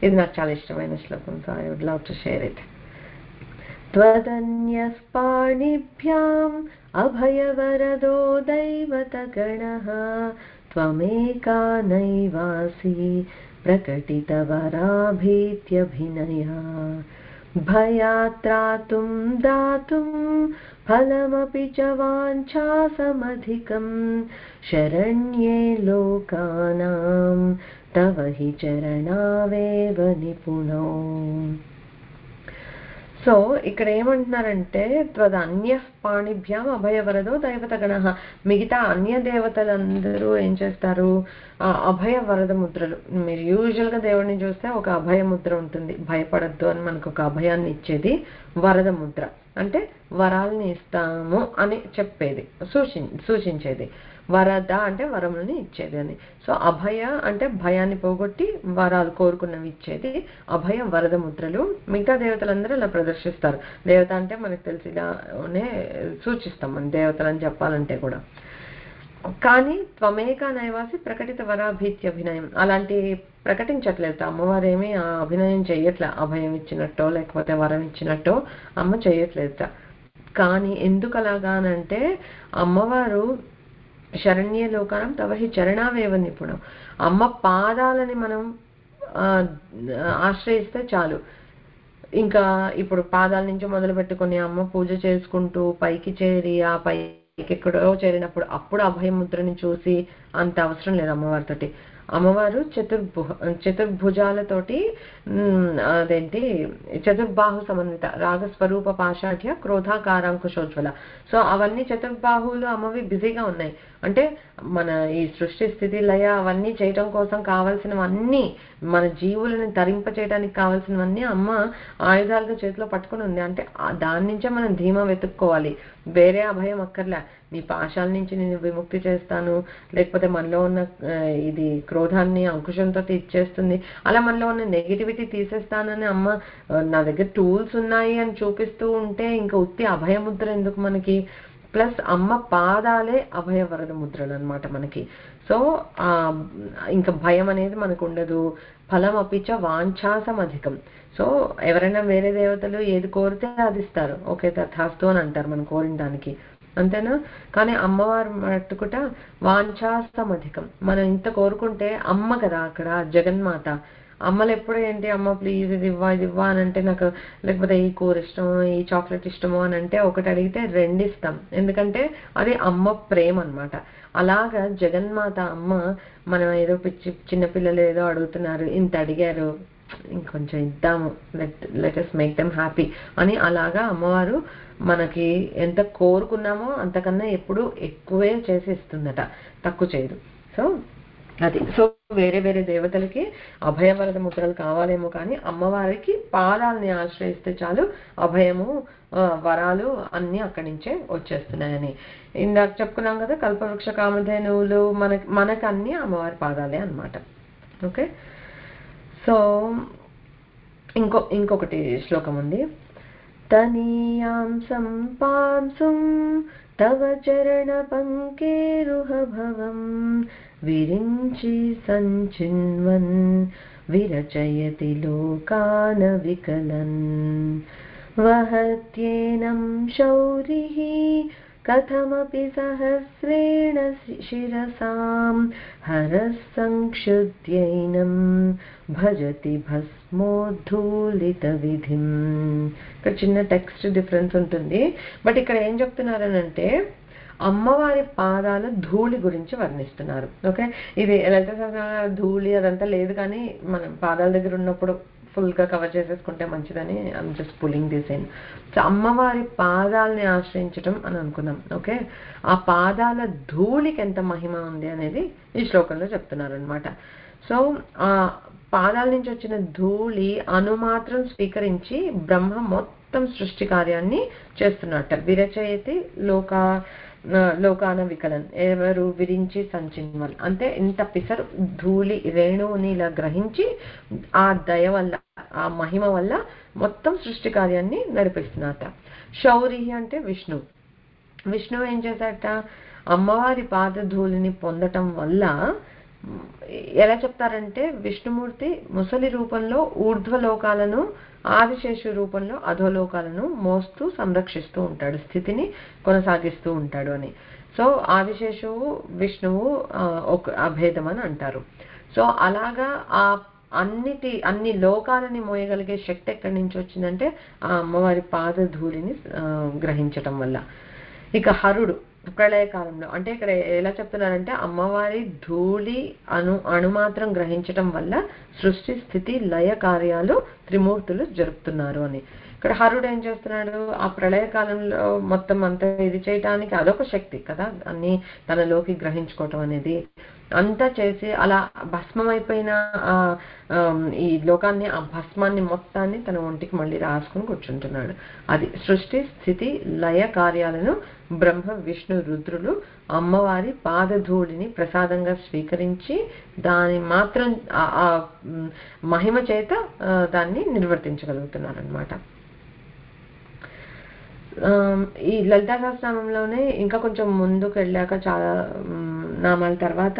ఇది నాకు చాలా ఇష్టమైన శ్లోకం. So I would love to share it. त्वदन्यः पाणिभ्याम् अभयवरदो दैवतगणः त्वमेका नैवासि प्रकटितवराभीत्यभिनया भयात्रातुं दातुं फलमपि च वाञ्छासमधिकं शरण्ये लोकानां तव हि चरणावेव निपुणो. సో ఇక్కడ ఏమంటున్నారంటే త్వదన్య పాణిభ్యాం అభయవరదో దైవతగణ, మిగతా అన్య దేవతలందరూ ఏం చేస్తారు, అభయ వరద ముద్రలు. మీరు యూజువల్గా దేవుడిని చూస్తే ఒక అభయ ముద్ర ఉంటుంది, భయపడద్దు అని మనకు ఒక అభయాన్ని ఇచ్చేది వరద ముద్ర. అంటే వరాలని ఇస్తాము అని చెప్పేది, సూచించేది. వరద అంటే వరములని ఇచ్చేది అని. సో అభయ అంటే భయాన్ని పోగొట్టి వరాలు కోరుకున్నవి ఇచ్చేది. అభయ వరద ముద్రలు. మిగతా దేవతలందరూ ఇలా ప్రదర్శిస్తారు. దేవత అంటే మనకు తెలిసిలానే సూచిస్తాం మనం దేవతలని చెప్పాలంటే కూడా. కానీ త్వమేక నైవాసి ప్రకటిత వరాభీతి అభినయం అలాంటి ప్రకటించట్లేదు. అమ్మవారు ఏమీ ఆ అభినయం చెయ్యట్లే. అభయం ఇచ్చినట్టో లేకపోతే వరం ఇచ్చినట్టో అమ్మ చెయ్యట్లేదు. కానీ ఎందుకు అలాగానంటే అమ్మవారు శరణ్య లోకానం తవహి చరణావేవ నిపుణం. అమ్మ పాదాలని మనం ఆశ్రయిస్తే చాలు. ఇంకా ఇప్పుడు పాదాల నుంచి మొదలు పెట్టుకుని అమ్మ పూజ చేసుకుంటూ పైకి చేరి ఆ పైకి ఎక్కడో చేరినప్పుడు అప్పుడు అభయ ముద్రని చూసి అంత అవసరం లేదు అమ్మవారితోటి. అమ్మవారు చతుర్భుజాలతోటి అదేంటి చతుర్బాహు సమన్విత రాగస్వరూప పాషాఢ్య క్రోధాకారాంకుశోజ్వల. సో అవన్నీ చతుర్బాహువులు అమ్మవి బిజీగా ఉన్నాయి. అంటే మన ఈ సృష్టి స్థితి లయ అవన్నీ చేయటం కోసం కావాల్సినవన్నీ మన జీవులను తరింప చేయడానికి కావాల్సినవన్నీ అమ్మ ఆయుధాలుగా చేతిలో పట్టుకుని ఉంది. అంటే దాని నుంచే మనం ధీమా వెతుక్కోవాలి. వేరే అభయం అక్కర్లే. నీ పాశాల నుంచి నేను విముక్తి చేస్తాను, లేకపోతే మనలో ఉన్న ఇది క్రోధాన్ని అంకుశంతో ఇచ్చేస్తుంది, అలా మనలో ఉన్న నెగిటివిటీ తీసేస్తానని అమ్మ నా దగ్గర టూల్స్ ఉన్నాయి అని చూపిస్తూ ఉంటే ఇంకా ఉత్తి అభయముద్ర ఎందుకు మనకి? ప్లస్ అమ్మ పాదాలే అభయ వరద ముద్రలు అనమాట మనకి. సో ఇంకా భయం అనేది మనకు ఉండదు. ఫలం అపిచ వాంఛాసం అధికం. సో ఎవరైనా వేరే దేవతలు ఏది కోరితే అది ఇస్తారు, ఓకే తథాస్తు అని అంటారు మనం కోరిన దానికి, అంతేనా? కానీ అమ్మవారు మట్టుకుట వాంఛాసం అధికం. మనం ఇంత కోరుకుంటే అమ్మ కదా అక్కడ జగన్మాత. అమ్మలు ఎప్పుడు ఏంటి, అమ్మ ప్లీజ్ ఇది ఇవ్వా అని అంటే నాకు, లేకపోతే ఈ కూర ఇష్టమో ఈ చాక్లెట్ ఇష్టమో అని అంటే ఒకటి అడిగితే రెండు ఇస్తాం. ఎందుకంటే అది అమ్మ ప్రేమ అనమాట. అలాగా జగన్మాత అమ్మ మనం ఏదో చిన్నపిల్లలు ఏదో అడుగుతున్నారు, ఇంత అడిగారు ఇంకొంచెం ఇద్దాము, let us make them happy అని అలాగా అమ్మవారు మనకి ఎంత కోరుకున్నామో అంతకన్నా ఎప్పుడు ఎక్కువే చేసి ఇస్తుందట, తక్కువ చేయదు. సో అది. సో వేరే వేరే దేవతలకి అభయవరద ముద్రలు కావాలేమో, కానీ అమ్మవారికి పాదాలని ఆశ్రయిస్తే చాలు అభయము వరాలు అన్నీ అక్కడి నుంచే వచ్చేస్తున్నాయని. ఇందాక చెప్పుకున్నాం కదా, కల్పవృక్ష కామధేనువులు మనకు అన్నీ అమ్మవారి పాదాలే అన్నమాట. ఓకే. సో ఇంకొకటి శ్లోకం ఉంది. తనీయాం సంపాంసుం తవ చరణ పంకేరుహభవం విరించి సంచిన్వన్ విరచయతి లోకాన వికలన్ వహత్యేనం శౌరిః కథమపి సహస్రేణ శిరసాం హరః సంక్షుద్యైనం భజతి భస్మోద్ధూలిత విధిం. ఇక్కడ చిన్న టెక్స్ట్ డిఫరెన్స్ ఉంటుంది, బట్ ఇక్కడ ఏం చెప్తున్నారనంటే అమ్మవారి పాదాల ధూళి గురించి వర్ణిస్తున్నారు. ఓకే, ఇది లలిత సహస్రనామ ధూళి అదంతా లేదు, కానీ మనం పాదాల దగ్గర ఉన్నప్పుడు ఫుల్గా కవర్ చేసేసుకుంటే మంచిదని I'm just pulling this in. So అమ్మవారి పాదాలని ఆశ్రయించడం అని అనుకుందాం. ఓకే, ఆ పాదాల ధూళికి ఎంత మహిమ ఉంది అనేది ఈ శ్లోకంలో చెప్తున్నారు అనమాట. సో ఆ పాదాల నుంచి వచ్చిన ధూళి అనుమాత్రం స్వీకరించి బ్రహ్మ మొత్తం సృష్టి కార్యాన్ని చేస్తున్నట్ట. విరచయతి లోకాన వికలన్, ఎవరు విరించి సంచిన్వల్ అంటే ఇంత పిసరు ధూళి రేణువుని ఇలా గ్రహించి ఆ దయ వల్ల ఆ మహిమ వల్ల మొత్తం సృష్టి కార్యాన్ని నడిపిస్తున్నట. శౌరి అంటే విష్ణువు ఏం చేశాట, అమ్మవారి పాదధూళిని పొందటం వల్ల ఎలా చెప్తారంటే విష్ణుమూర్తి ముసలి రూపంలో ఊర్ధ్వలోకాలను, ఆదిశేషు రూపంలో అధోలోకాలను మోస్తూ సంరక్షిస్తూ ఉంటాడు, స్థితిని కొనసాగిస్తూ ఉంటాడు అని. సో ఆదిశేషువు విష్ణువు ఒక అభేదం అని అంటారు. సో అలాగా ఆ అన్ని లోకాలని మోయగలిగే శక్తి ఎక్కడి నుంచి వచ్చిందంటే ఆ అమ్మవారి పాదధూళిని గ్రహించటం వల్ల. ఇక హరుడు ప్రళయకాలంలో, అంటే ఇక్కడ ఎలా చెప్తున్నారంటే అమ్మవారి ధూళి అణుమాత్రం గ్రహించటం వల్ల సృష్టి స్థితి లయ కార్యాలు త్రిమూర్తులు జరుపుతున్నారు అని. ఇక్కడ హరుడు ఏం చేస్తున్నాడు, ఆ ప్రళయకాలంలో మొత్తం అంతా ఇది చేయటానికి అదొక శక్తి కదా, అన్ని తనలోకి గ్రహించుకోవటం అనేది అంతా చేసి అలా భస్మమైపోయిన ఈ లోకాన్ని, ఆ భస్మాన్ని మొత్తాన్ని తన ఒంటికి మళ్ళీ రాసుకుని కూర్చుంటున్నాడు. అది సృష్టి స్థితి లయ కార్యాలను బ్రహ్మ విష్ణు రుద్రులు అమ్మవారి పాదధూళిని ప్రసాదంగా స్వీకరించి దాని మాత్రం ఆ మహిమ చేత దాన్ని నిర్వర్తించగలుగుతున్నారు అనమాట. ఈ లలితా సహస్రనామంలోనే ఇంకా కొంచెం ముందుకు వెళ్ళాక చాలా నామాల తర్వాత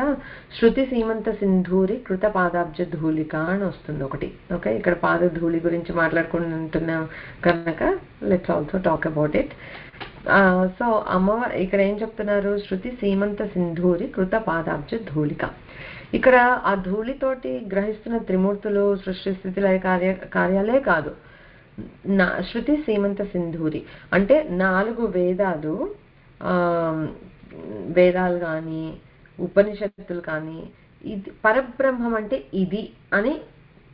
శృతి సీమంత సింధూరి కృత పాదాబ్జ ధూళిక అని వస్తుంది ఒకటి. ఓకే, ఇక్కడ పాదధూళి గురించి మాట్లాడుకుంటున్నాం కనుక let's also talk about it. So అమ్మవారు ఇక్కడ ఏం చెప్తున్నారు, శృతి సీమంత సింధూరి కృత పాదాబ్జ ధూళిక. ఇక్కడ ఆ ధూళితోటి గ్రహిస్తున్న త్రిమూర్తులు సృష్టి స్థితి లయ కార్యాలే కాదు, శృతి సీమంత సింధూరి అంటే 4 వేదాలు, వేదాలు కానీ ఉపనిషత్తులు కానీ ఇది పరబ్రహ్మం అంటే ఇది అని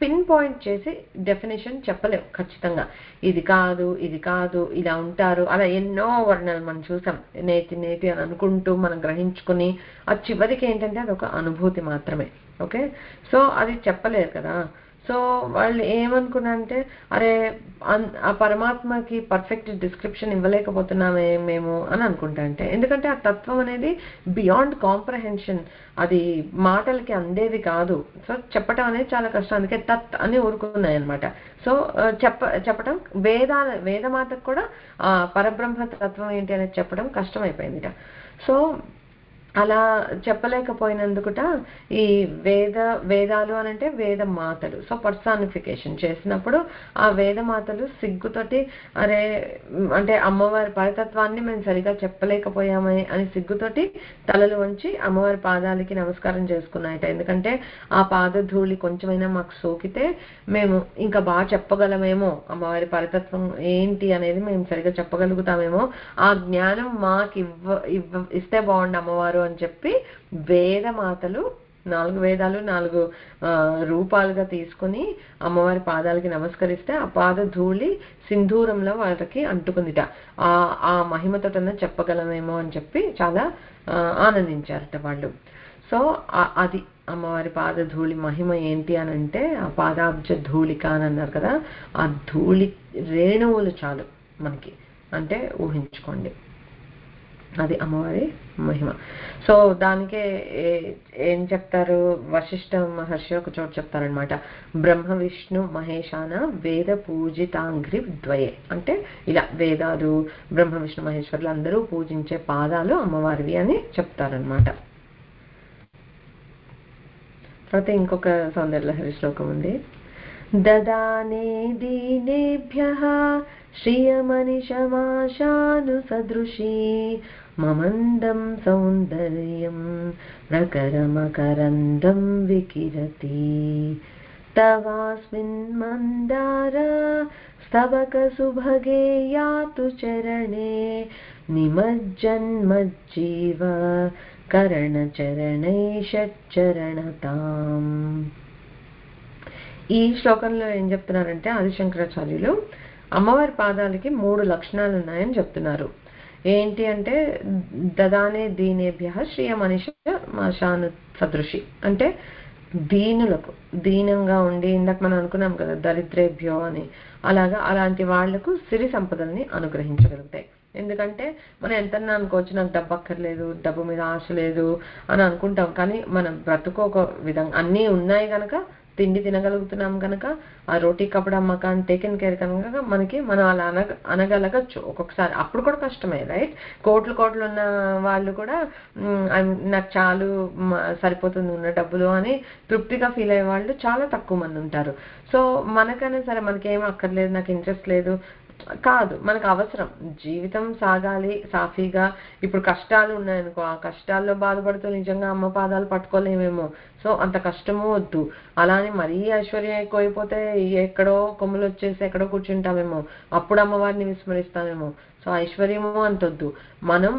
పిన్ పాయింట్ చేసి డెఫినేషన్ చెప్పలేవు ఖచ్చితంగా. ఇది కాదు ఇది కాదు ఇలా ఉంటారు అలా ఎన్నో వర్ణాలు మనం చూసాం. నేతి నేతి అని అనుకుంటూ మనం గ్రహించుకుని ఆ చివరికి ఏంటంటే అది ఒక అనుభూతి మాత్రమే. ఓకే, సో అది చెప్పలేరు కదా. సో వాళ్ళు ఏమనుకున్నారంటే అరే ఆ పరమాత్మకి పర్ఫెక్ట్ డిస్క్రిప్షన్ ఇవ్వలేకపోతున్నామే మేము అని అనుకుంటా. అంటే ఎందుకంటే ఆ తత్వం అనేది బియాండ్ కాంప్రహెన్షన్, అది మాటలకి అందేది కాదు. సో చెప్పటం అనేది చాలా కష్టం, అందుకే తత్ అని ఊరుకున్నాయి అనమాట. సో చెప్పటం వేదమాతకు కూడా పరబ్రహ్మ తత్వం ఏంటి అనేది చెప్పడం కష్టమైపోయిందిట. సో అలా చెప్పలేకపోయినందుకుట ఈ వేదాలు అని అంటే వేద మాతలు, సో పర్సానిఫికేషన్ చేసినప్పుడు ఆ వేదమాతలు సిగ్గుతోటి అరే అంటే అమ్మవారి పరతత్వాన్ని మేము సరిగా చెప్పలేకపోయామే అని సిగ్గుతోటి తలలు వంచి అమ్మవారి పాదాలకి నమస్కారం చేసుకున్నాయట. ఎందుకంటే ఆ పాదధూళి కొంచెమైనా మాకు సోకితే మేము ఇంకా బాగా చెప్పగలమేమో, అమ్మవారి పరతత్వం ఏంటి అనేది మేము సరిగా చెప్పగలుగుతామేమో, ఆ జ్ఞానం మాకు ఇస్తే బాగుండు అమ్మవారు అని చెప్పి వేదమాతలు 4 వేదాలు 4 రూపాలుగా తీసుకుని అమ్మవారి పాదాలకి నమస్కరిస్తే ఆ పాద ధూళి సింధూరంలో వాళ్ళకి అంటుకుందిట. ఆ మహిమతోటన్నా చెప్పగలమేమో అని చెప్పి చాలా ఆనందించారట వాళ్ళు. సో అది అమ్మవారి పాదధూళి మహిమ ఏంటి అని అంటే ఆ పాదాబ్జ ధూళిక అని అన్నారు కదా, ఆ ధూళి రేణువులు చాలు మనకి అంటే ఊహించుకోండి, అది అమ్మవారి మహిమ. సో దానికే ఏం చెప్తారు, వశిష్ఠ మహర్షి ఒక చోటు చెప్తారనమాట, బ్రహ్మ విష్ణు మహేశాన వేద పూజితాంఘ్రి ద్వయే. అంటే ఇలా వేదాలు బ్రహ్మ విష్ణు మహేశ్వరులు అందరూ పూజించే పాదాలు అమ్మవారివి అని చెప్తారనమాట. తర్వాత ఇంకొక సౌందర్యలహరి శ్లోకం ఉంది, దదానే దీనేభ్యః శ్రియమనిశమాశాను సదృశీ మమందం సౌందర్యం ప్రకరమకరందం వికిరతి తవాస్మిన్ మందార స్తవక సుభగే యాతు చరణే నిమజ్జన్మజ్జీవ కరణచరణైషచ్చరణతాం. ఈ శ్లోకంలో ఏం చెప్తున్నారంటే ఆదిశంకరాచార్యులు అమ్మవారి పాదాలకి 3 లక్షణాలు ఉన్నాయని చెప్తున్నారు. ఏంటి అంటే దదానే దీనేభ్యః శ్రియమనిష మాశాను సదృశి అంటే దీనులకు, దీనంగా ఉండి ఇందాక మనం అనుకున్నాం కదా దరిద్రేభ్యో అని, అలాంటి వాళ్లకు సిరి సంపదల్ని అనుగ్రహించగలుగుతాయి. ఎందుకంటే మనం ఎంతన్నా అనుకోవచ్చు నాకు డబ్బు అక్కర్లేదు, డబ్బు మీద ఆశ లేదు అని అనుకుంటాం, కానీ మన బ్రతుకు ఒక విధంగా అన్నీ ఉన్నాయి కనుక, తిండి తినగలుగుతున్నాం కనుక, ఆ రోటీ కపడా మకాన్ టేకెన్ కేర్ కనుక మనం అలా అనగలగచ్చు ఒక్కొక్కసారి. అప్పుడు కూడా కష్టమే, రైట్? కోట్లు ఉన్న వాళ్ళు కూడా నాకు చాలు సరిపోతుంది ఉన్న డబ్బులు అని తృప్తిగా ఫీల్ అయ్యే వాళ్ళు చాలా తక్కువ మంది ఉంటారు. సో మనకైనా సరే మనకేం అక్కర్లేదు, నాకు ఇంట్రెస్ట్ లేదు కాదు, మనకు అవసరం, జీవితం సాగాలి సాఫీగా. ఇప్పుడు కష్టాలు ఉన్నాయనుకో, ఆ కష్టాల్లో బాధపడుతూ నిజంగా అమ్మ పాదాలు పట్టుకోలేమేమో, సో అంత కష్టము వద్దు. అలానే మరీ ఐశ్వర్యం ఎక్కువైపోతే ఎక్కడో కొమ్ములు వచ్చేసి ఎక్కడో కూర్చుంటామేమో, అప్పుడు అమ్మవారిని విస్మరిస్తామేమో. సో ఐశ్వర్యము అంతొద్దు, మనం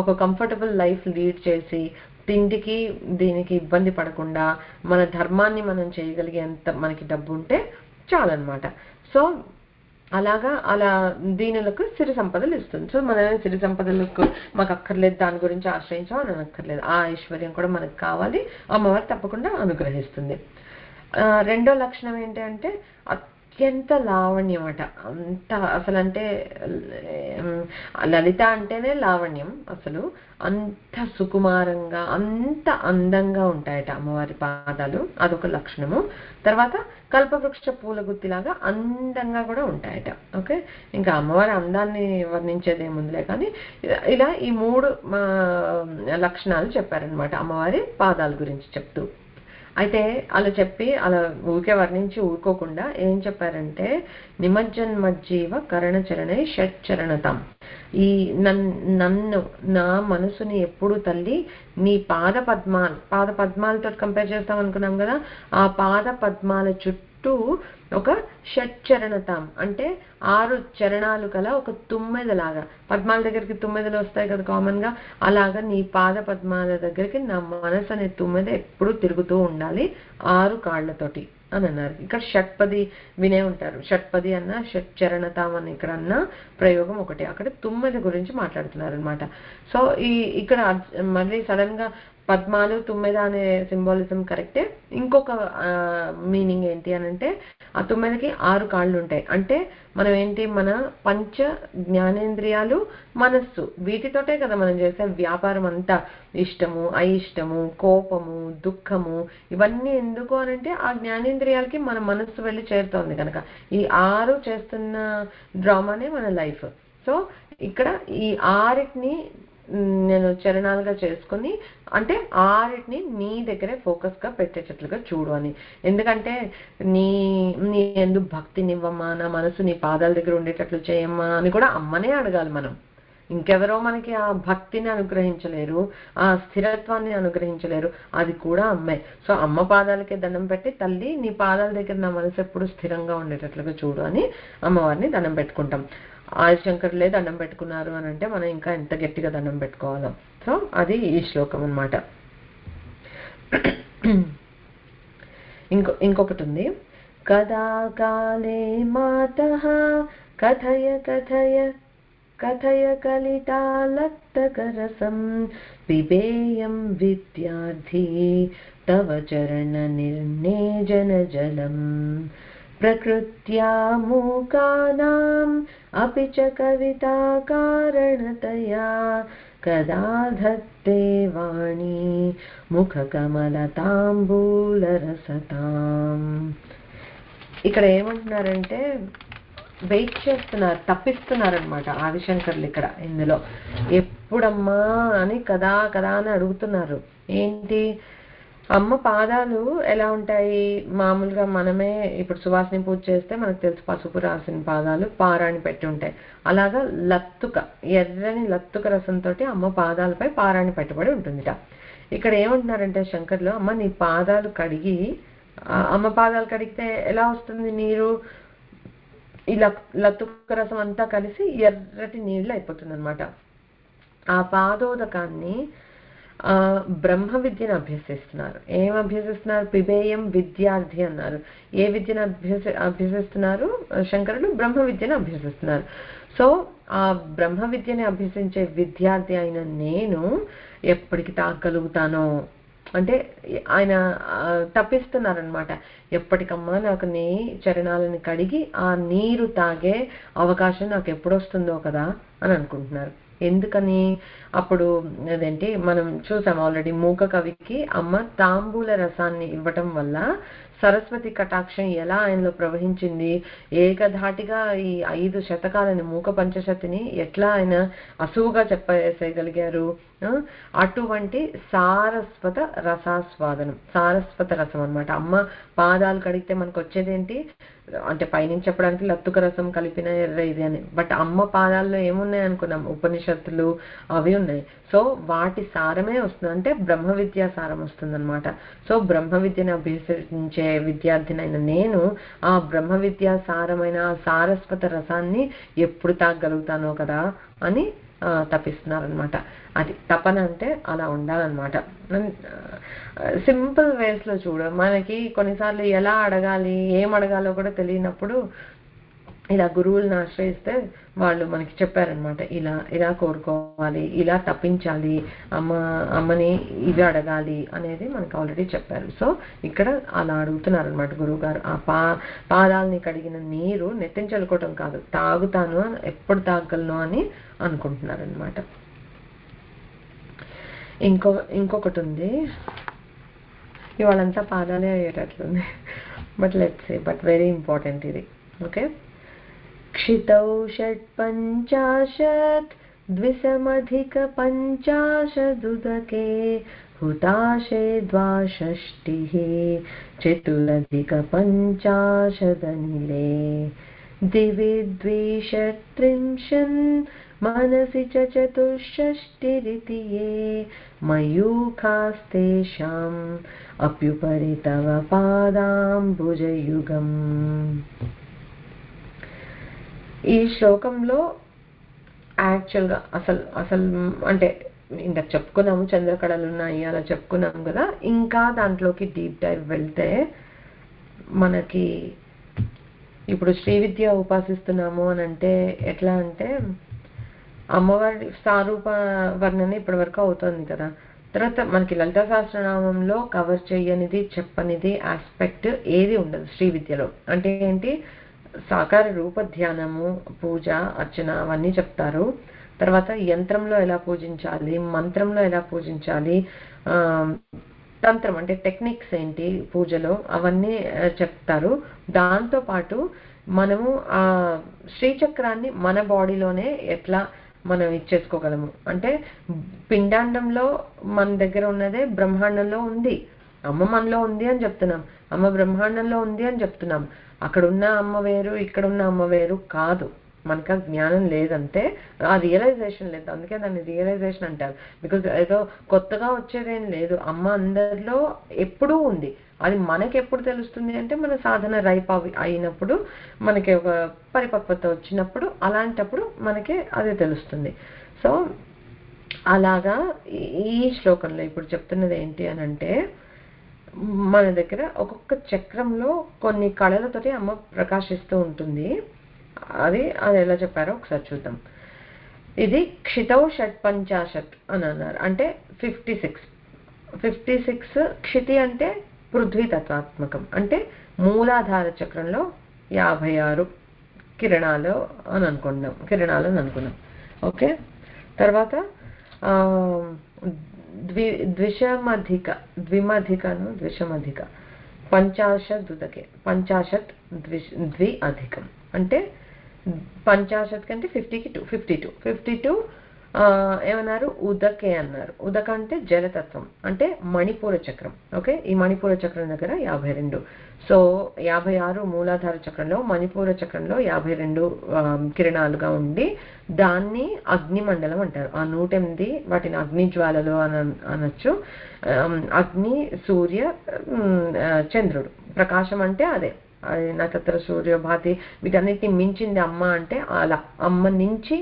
ఒక కంఫర్టబుల్ లైఫ్ లీడ్ చేసి తిండికి దీనికి ఇబ్బంది పడకుండా మన ధర్మాన్ని మనం చేయగలిగేంత మనకి డబ్బు ఉంటే చాలన్నమాట. సో అలాగా అలా దీనులకు సిరి సంపదలు ఇస్తుంది. సో మన సిరి సంపదలకు మాకు అక్కర్లేదు, దాని గురించి ఆశ్రయించాం అని అనక్కర్లేదు. ఆ ఐశ్వర్యం కూడా మనకు కావాలి, అమ్మవారు తప్పకుండా అనుగ్రహిస్తుంది. రెండో లక్షణం ఏంటి అంటే అత్యంత లావణ్యం అట. అంత అసలు అంటే లలిత అంటేనే లావణ్యం. అసలు అంత సుకుమారంగా అంత అందంగా ఉంటాయట అమ్మవారి పాదాలు, అదొక లక్షణము. తర్వాత కల్పవృక్ష పూల గుత్తిలాగా అందంగా కూడా ఉంటాయట. ఓకే, ఇంకా అమ్మవారి అందాన్ని వర్ణించేదేముందిలే కానీ ఇలా ఈ 3 లక్షణాలు చెప్పారనమాట అమ్మవారి పాదాల గురించి చెప్తూ. అయితే అలా చెప్పి అలా ఊరికే వర్ణించి ఊరుకోకుండా ఏం చెప్పారంటే నిమజ్జన్మజ్జీవ కరణచరణై షట్చరణతం. ఈ నన్ను నా మనసుని ఎప్పుడు తల్లి నీ పాద పద్మాలతో కంపేర్ చేస్తాం అనుకున్నాం కదా, ఆ పాద పద్మాల చుట్టూ ఒక షట్చరణతం అంటే 6 చరణాలు కల ఒక తుమ్మెదలాగా, పద్మాల దగ్గరికి తుమ్మెదలు వస్తాయి కదా కామన్ గా, అలాగా నీ పాద పద్మాల దగ్గరికి నా మనసు అనే తుమ్మెద ఎప్పుడు తిరుగుతూ ఉండాలి 6 కాళ్లతోటి అని అన్నారు. ఇక్కడ షట్పది వినే ఉంటారు, షట్పది అన్న షట్చరణతాం అని ఇక్కడ అన్న ప్రయోగం ఒకటి, అక్కడ తుమ్మెద గురించి మాట్లాడుతున్నారు అనమాట. సో ఇక్కడ మళ్ళీ సడన్ గా పద్మాలు తుమ్మెద అనే సింబాలిజం కరెక్టే. ఇంకొక మీనింగ్ ఏంటి అని అంటే ఆ తుమ్మెదకి 6 కాళ్ళు ఉంటాయి అంటే మనం ఏంటి, మన పంచ జ్ఞానేంద్రియాలు మనస్సు వీటితోటే కదా మనం చేసే వ్యాపారం అంతా. ఇష్టము అయిష్టము కోపము దుఃఖము ఇవన్నీ ఎందుకు అనంటే ఆ జ్ఞానేంద్రియాలకి మన మనస్సు వెళ్ళి చేరుతోంది కనుక ఈ 6 చేస్తున్న డ్రామానే మన లైఫ్. సో ఇక్కడ ఈ 6ని నేను చరణాలుగా చేసుకుని అంటే 6ని నీ దగ్గరే ఫోకస్ గా పెట్టేటట్లుగా చూడు అని. ఎందుకంటే నీ ఎందుకు భక్తినివ్వమ్మా, నా మనసు నీ పాదాల దగ్గర ఉండేటట్లు చేయమ్మా అని కూడా అమ్మనే అడగాలి మనం. ఇంకెవరో మనకి ఆ భక్తిని అనుగ్రహించలేరు, ఆ స్థిరత్వాన్ని అనుగ్రహించలేరు, అది కూడా అమ్మే. సో అమ్మ పాదాలకే దండం పెట్టి తల్లి నీ పాదాల దగ్గర నా మనసు ఎప్పుడు స్థిరంగా ఉండేటట్లుగా చూడు అని అమ్మవారిని దండం పెట్టుకుంటాం. ఆదిశంకరులే దండం పెట్టుకున్నారు అని అంటే మనం ఇంకా ఎంత గట్టిగా దండం పెట్టుకోవాలో. సో అది ఈ శ్లోకం అన్నమాట. ఇంకొకటి ఉంది, కదా కాలే మాతః కథయ కథయ కథయ కలితాలక్తకరసం పిబేయం విద్యార్థి తవ చరణ నిర్నేజన జలం ప్రకృత్యా మూకానాం అపి చ కవితా కారణతయా కదా ధత్తే వాణి ముఖ కమలతాంబూలరసతాం. ఇక్కడ ఏమంటున్నారంటే వెయిట్ చేస్తున్నారు, తప్పిస్తున్నారనమాట ఆదిశంకర్లు ఇక్కడ. ఇందులో ఎప్పుడమ్మా అని కదా కదా అని అడుగుతున్నారు. ఏంటి, అమ్మ పాదాలు ఎలా ఉంటాయి, మామూలుగా మనమే ఇప్పుడు సువాసిని పూజ చేస్తే మనకు తెలుసు పసుపు రాసిన పాదాలు పారాణి పెట్టి ఉంటాయి. అలాగా లత్తుక ఎర్రని లత్తుక రసంతో అమ్మ పాదాలపై పారాణి పెట్టబడి ఉంటుందిట. ఇక్కడ ఏమంటున్నారంటే శంకర్లు, అమ్మ నీ పాదాలు కడిగి, అమ్మ పాదాలు కడిగితే ఎలా వస్తుంది నీరు, ఈ లత్తుక రసం అంతా కలిసి ఎర్రటి నీళ్ళు అయిపోతుంది అనమాట. ఆ పాదోదకాన్ని బ్రహ్మ విద్యను అభ్యసిస్తున్నారు. ఏం అభ్యసిస్తున్నారు, పిబేయం విద్యార్థి అన్నారు. ఏ విద్యను అభ్యసిస్తున్నారు శంకరులు, బ్రహ్మ విద్యను అభ్యసిస్తున్నారు. సో ఆ బ్రహ్మ విద్యని అభ్యసించే విద్యార్థి అయిన నేను ఎప్పటికి తాగలుగుతానో అంటే ఆయన తప్పిస్తున్నారనమాట. ఎప్పటికమ్మా నాకు నీ చరణాలను కడిగి ఆ నీరు తాగే అవకాశం నాకు ఎప్పుడు వస్తుందో కదా అని అనుకుంటున్నారు. ఎందుకని, అప్పుడు అదేంటి మనం చూసాం ఆల్రెడీ, మూక కవికి అమ్మ తాంబూల రసాన్ని ఇవ్వటం వల్ల సరస్వతి కటాక్షం ఎలా ఆయనలో ప్రవహించింది, ఏకధాటిగా ఈ 5 శతకాలని మూక పంచశతిని ఎట్లా ఆయన అసువుగా చెప్పేసేయగలిగారు. అటువంటి సారస్వత రసాస్వాదనం, సారస్వత రసం అన్నమాట. అమ్మ పాదాలు కడిగితే మనకు వచ్చేదేంటి అంటే పైనుంచి చెప్పడానికి లత్తుక రసం కలిపిన ఎర్ర ఇది అని, బట్ అమ్మ పాదాల్లో ఏమున్నాయి అనుకున్నాం, ఉపనిషత్తులు అవి ఉన్నాయి. సో వాటి సారమే వస్తుంది, అంటే బ్రహ్మ విద్యా సారం వస్తుంది అనమాట. సో బ్రహ్మ విద్యను అభ్యసించే విద్యార్థినైన నేను ఆ బ్రహ్మ విద్యా సారమైన సారస్వత రసాన్ని ఎప్పుడు తాగలుగుతానో కదా అని తపిస్తున్నారనమాట. అది తపన అంటే అలా ఉండాలన్నమాట. సింపుల్ వేస్లో మనకి కొన్నిసార్లు ఎలా అడగాలి, ఏం అడగాలో కూడా తెలియనప్పుడు ఇలా గురువులను ఆశ్రయిస్తే వాళ్ళు మనకి చెప్పారనమాట. ఇలా ఇలా కోరుకోవాలి, ఇలా తప్పించాలి, అమ్మని ఇది అడగాలి అనేది మనకు ఆల్రెడీ చెప్పారు. సో ఇక్కడ అలా అడుగుతున్నారనమాట గురువు గారు. ఆ పాదాలని కడిగిన నీరు నెత్తిన చల్లుకోవటం కాదు, తాగుతాను ఎప్పుడు తాగలను అని అనుకుంటున్నారనమాట. ఇంకొకటి ఉంది, ఇవాళంతా పాదాలే అయ్యేటట్లుంది, బట్ వెరీ ఇంపార్టెంట్ ఇది. ఓకే, क्षितौ षट्पञ्चाशत् द्विसमधिकपञ्चाशदुदके हुताशे द्वाषष्टिः चतुरधिकपञ्चाशदनिले दिवि द्विषत्रिंशन् मनसि च चतुष्षष्टिरिति ये मयूखास्तेषाम् अप्युपरि तव पादाम्बुजयुगम्. ఈ శ్లోకంలో యాక్చువల్గా అసలు అంటే ఇందాక చెప్పుకున్నాము, చంద్రకళలు ఉన్నాయి అలా చెప్పుకున్నాము కదా. ఇంకా దాంట్లోకి డీప్ డైవ్ వెళ్తే మనకి ఇప్పుడు శ్రీ విద్య ఉపాసిస్తున్నాము అని అంటే ఎట్లా అంటే అమ్మవారి స్వరూప వర్ణన ఇప్పటి వరకు అవుతుంది కదా. తర్వాత మనకి లలితా సహస్రనామంలో కవర్ చేయనిది చెప్పనిది ఆస్పెక్ట్ ఏది ఉండదు శ్రీ విద్యలో. అంటే ఏంటి, సాకార రూప ధ్యానము, పూజ, అర్చన అవన్నీ చెప్తారు. తర్వాత యంత్రంలో ఎలా పూజించాలి, మంత్రంలో ఎలా పూజించాలి, తంత్రం అంటే టెక్నిక్స్ ఏంటి పూజలో, అవన్నీ చెప్తారు. దాంతోపాటు మనము ఆ శ్రీచక్రాన్ని మన బాడీలోనే ఎట్లా మనం ఇచ్చేసుకోగలము అంటే, పిండాండంలో మన దగ్గర ఉన్నదే బ్రహ్మాండంలో ఉంది, అమ్మ మనలో ఉంది అని చెప్తున్నాం, అమ్మ బ్రహ్మాండంలో ఉంది అని చెప్తున్నాం. అక్కడ ఉన్న అమ్మ వేరు, ఇక్కడ ఉన్న అమ్మ వేరు కాదు. మనకు ఆ జ్ఞానం లేదంటే, ఆ రియలైజేషన్ లేదు. అందుకే దాన్ని రియలైజేషన్ అంటారు. బికాజ్ ఏదో కొత్తగా వచ్చేదేం లేదు, అమ్మ అందరిలో ఎప్పుడూ ఉంది. అది మనకి ఎప్పుడు తెలుస్తుంది అంటే మన సాధన రైప్ అయినప్పుడు, మనకి ఒక పరిపక్వత వచ్చినప్పుడు, అలాంటప్పుడు మనకి అది తెలుస్తుంది. సో అలాగా ఈ శ్లోకంలో ఇప్పుడు చెప్తున్నది ఏంటి అని అంటే, మన దగ్గర ఒక్కొక్క చక్రంలో కొన్ని కళలతోటి అమ్మ ప్రకాశిస్తూ ఉంటుంది. అది ఎలా చెప్పారో ఒకసారి చూద్దాం. ఇది క్షితౌ షట్పంచాశత్ అని అన్నారు, అంటే 56. క్షితి అంటే పృథ్వీ తత్వాత్మకం, అంటే మూలాధార చక్రంలో 56 కిరణాలు అని అనుకున్నాం. ఓకే, తర్వాత ద్విమధిక పంచాశదుదకే, 50 ద్వి అధికం అంటే 50 కంటే 52 ఏమన్నారు, ఉదకే అన్నారు. ఉదక అంటే జలతత్వం, అంటే మణిపూర చక్రం. ఓకే, ఈ మణిపూర చక్రం దగ్గర 52. సో 56 మూలాధార చక్రంలో, మణిపూర చక్రంలో 52 కిరణాలుగా ఉండి దాన్ని అగ్నిమండలం అంటారు. ఆ 108 వాటిని అగ్ని జ్వాలలు అనొచ్చు. అగ్ని, సూర్య, చంద్రుడు, ప్రకాశం అంటే అదే, అది నక్షత్ర, సూర్య, భాతి వీటన్నిటిని మించింది అమ్మ అంటే అలా. అమ్మ నుంచి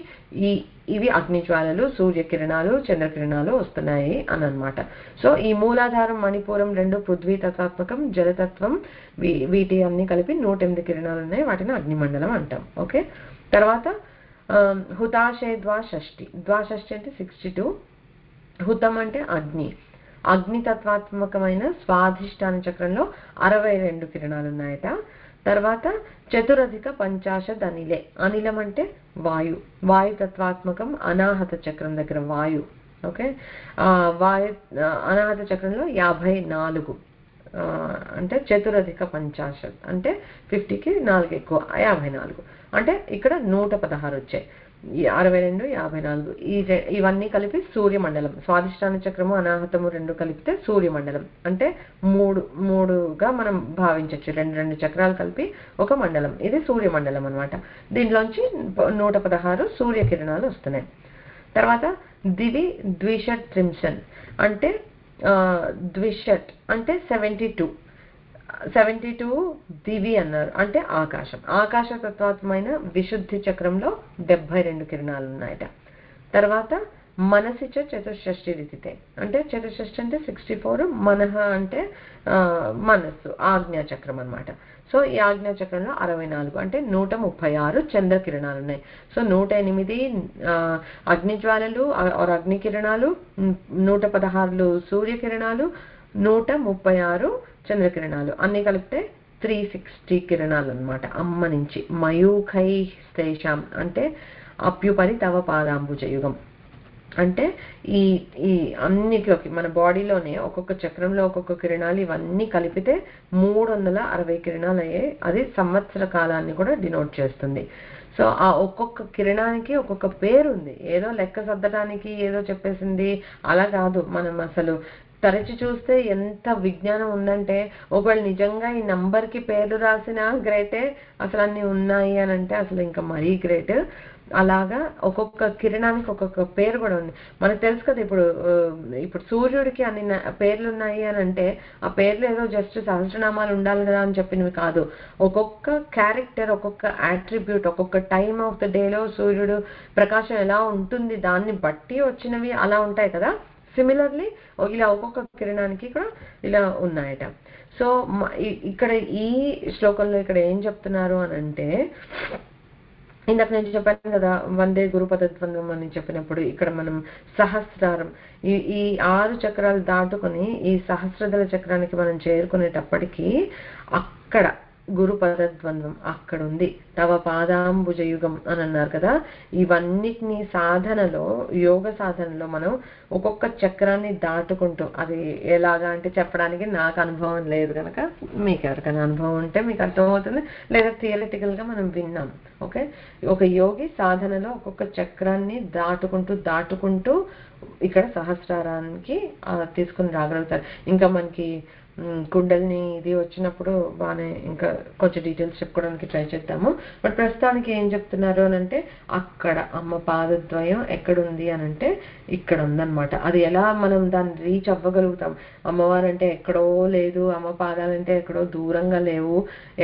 ఇవి అగ్నిజ్వాలలు, సూర్యకిరణాలు, చంద్రకిరణాలు వస్తున్నాయి అని అనమాట. సో ఈ మూలాధారం, మణిపూరం రెండు పృథ్వీ తత్వాత్మకం, జలతత్వం, వీటి అన్ని కలిపి 108 కిరణాలు ఉన్నాయి, వాటిని అగ్నిమండలం అంటాం. ఓకే, తర్వాత హుతాశే ద్వాషష్ఠి అంటే 62. హుతం అంటే అగ్ని తత్వాత్మకమైన స్వాధిష్టాన చక్రంలో 62 కిరణాలు ఉన్నాయట. తర్వాత చతురధిక పంచాశద్ అనిలం అంటే వాయు తత్వాత్మకం, అనాహత చక్రం దగ్గర వాయు. ఓకే, అనాహత చక్రంలో 54 అంటే చతురధిక పంచాశద్ అంటే 50కి 4 ఎక్కువ, 54 అంటే ఇక్కడ 116 వచ్చాయి. 62, 54 ఇవన్నీ కలిపి సూర్యమండలం. స్వాధిష్టాన చక్రము, అనాహతము రెండు కలిపితే సూర్యమండలం అంటే మూడుగా మనం భావించవచ్చు. రెండు చక్రాలు కలిపి ఒక మండలం, ఇది సూర్యమండలం అనమాట. దీంట్లోంచి 116 సూర్యకిరణాలు వస్తున్నాయి. తర్వాత దివి ద్విషట్ త్రింశన్ అంటే ద్విషట్ అంటే 72 దివి అన్నారు, అంటే ఆకాశం. ఆకాశ తత్వాత్మైన విశుద్ధి చక్రంలో 72 కిరణాలు ఉన్నాయట. తర్వాత మనసి చతుషష్ఠి రీతితే, అంటే చతుషష్ఠి అంటే 64, మనహ అంటే మనస్సు, ఆజ్ఞాచక్రం అనమాట. సో ఈ ఆజ్ఞాచక్రంలో 64 అంటే 136 చంద్రకిరణాలు ఉన్నాయి. సో 108 అగ్నిజ్వాలలు అగ్నికిరణాలు, 116 సూర్యకిరణాలు, 136 చంద్రకిరణాలు, అన్ని కలిపితే 360 కిరణాలు అనమాట అమ్మ నుంచి. మయూఖై శ్లేషాం అంటే అప్యుపరి తవ పాదాంబుజయుగం, అంటే ఈ ఈ అన్నిట్లోకి మన బాడీలోనే ఒక్కొక్క చక్రంలో ఒక్కొక్క కిరణాలు ఇవన్నీ కలిపితే 360 కిరణాలు అయ్యాయి. అది సంవత్సర కాలాన్ని కూడా డినోట్ చేస్తుంది. సో ఆ ఒక్కొక్క కిరణానికి ఒక్కొక్క పేరు ఉంది. ఏదో లెక్క సర్దడానికి ఏదో చెప్పేసింది అలా కాదు. మనం అసలు తరచి చూస్తే ఎంత విజ్ఞానం ఉందంటే, ఒకవేళ నిజంగా ఈ నంబర్కి పేర్లు రాసిన గ్రేటే, అసలు అన్ని ఉన్నాయి అని అంటే అసలు ఇంకా మరీ గ్రేట్. అలాగా ఒక్కొక్క కిరణానికి ఒక్కొక్క పేరు కూడా ఉంది. మనకు తెలుసు కదా, ఇప్పుడు సూర్యుడికి అన్ని పేర్లు ఉన్నాయి అని అంటే ఆ పేర్లు ఏదో జస్ట్ సహస్రనామాలు ఉండాలి కదా అని చెప్పినవి కాదు. ఒక్కొక్క క్యారెక్టర్, ఒక్కొక్క యాట్రిబ్యూట్, ఒక్కొక్క టైమ్ ఆఫ్ ద డేలో సూర్యుడు ప్రకాశం ఎలా ఉంటుంది దాన్ని బట్టి వచ్చినవి అలా ఉంటాయి కదా. సిమిలర్లీ ఇలా ఒక్కొక్క కిరణానికి కూడా ఇలా ఉన్నాయట. సో ఇక్కడ ఈ శ్లోకంలో ఇక్కడ ఏం చెప్తున్నారు అని అంటే, ఇందాక నేను చెప్పాను కదా వందే గురుపదద్వంద్వం అని చెప్పినప్పుడు ఇక్కడ మనం సహస్రారం, ఈ 6 చక్రాలు దాటుకొని ఈ సహస్రదళ చక్రానికి మనం చేరుకునేటప్పటికీ అక్కడ గురుపదద్వంద్వం అక్కడ ఉంది. తవ పాదాంబుజయుగం అని అన్నారు కదా. ఇవన్నిటిని సాధనలో, యోగ సాధనలో మనం ఒక్కొక్క చక్రాన్ని దాటుకుంటూ, అది ఎలాగా అంటే చెప్పడానికి నాకు అనుభవం లేదు కనుక మీకు ఎవరికైనా అనుభవం ఉంటే మీకు అర్థమవుతుంది, లేదా థియరిటికల్గా మనం విన్నాం. ఓకే, ఒక యోగి సాధనలో ఒక్కొక్క చక్రాన్ని దాటుకుంటూ ఇక్కడ సహస్రారానికి తీసుకుని రాగలుగుతారు. ఇంకా మనకి కుండలిని ఇది వచ్చినప్పుడు బాగానే ఇంకా కొంచెం డీటెయిల్స్ చెప్పుకోవడానికి ట్రై చేద్దాము. బట్ ప్రస్తుతానికి ఏం చెప్తున్నారు అని అంటే, అక్కడ అమ్మ పాదద్వయం ఎక్కడుంది అని అంటే ఇక్కడ ఉందన్నమాట. అది ఎలా మనం దాన్ని రీచ్ అవ్వగలుగుతాం? అమ్మవారు అంటే ఎక్కడో లేదు, అమ్మ పాదాలంటే ఎక్కడో దూరంగా లేవు.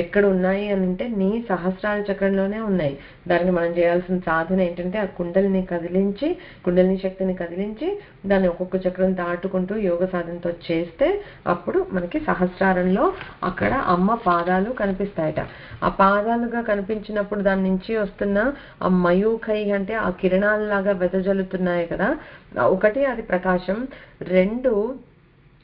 ఎక్కడ ఉన్నాయి అని అంటే నీ సహస్రార చక్రంలోనే ఉన్నాయి. దానికి మనం చేయాల్సిన సాధన ఏంటంటే ఆ కుండలిని శక్తిని కదిలించి దాన్ని ఒక్కొక్క చక్రం దాటుకుంటూ యోగ సాధనతో చేస్తే అప్పుడు మనకి సహస్రారంలో అక్కడ అమ్మ పాదాలు కనిపిస్తాయట. ఆ పాదాలుగా కనిపించినప్పుడు దాని నుంచి వస్తున్న ఆ మయూఖై అంటే ఆ కిరణాలలాగా వెదజల్లుతున్నాయి కదా. ఒకటి అది ప్రకాశం, 2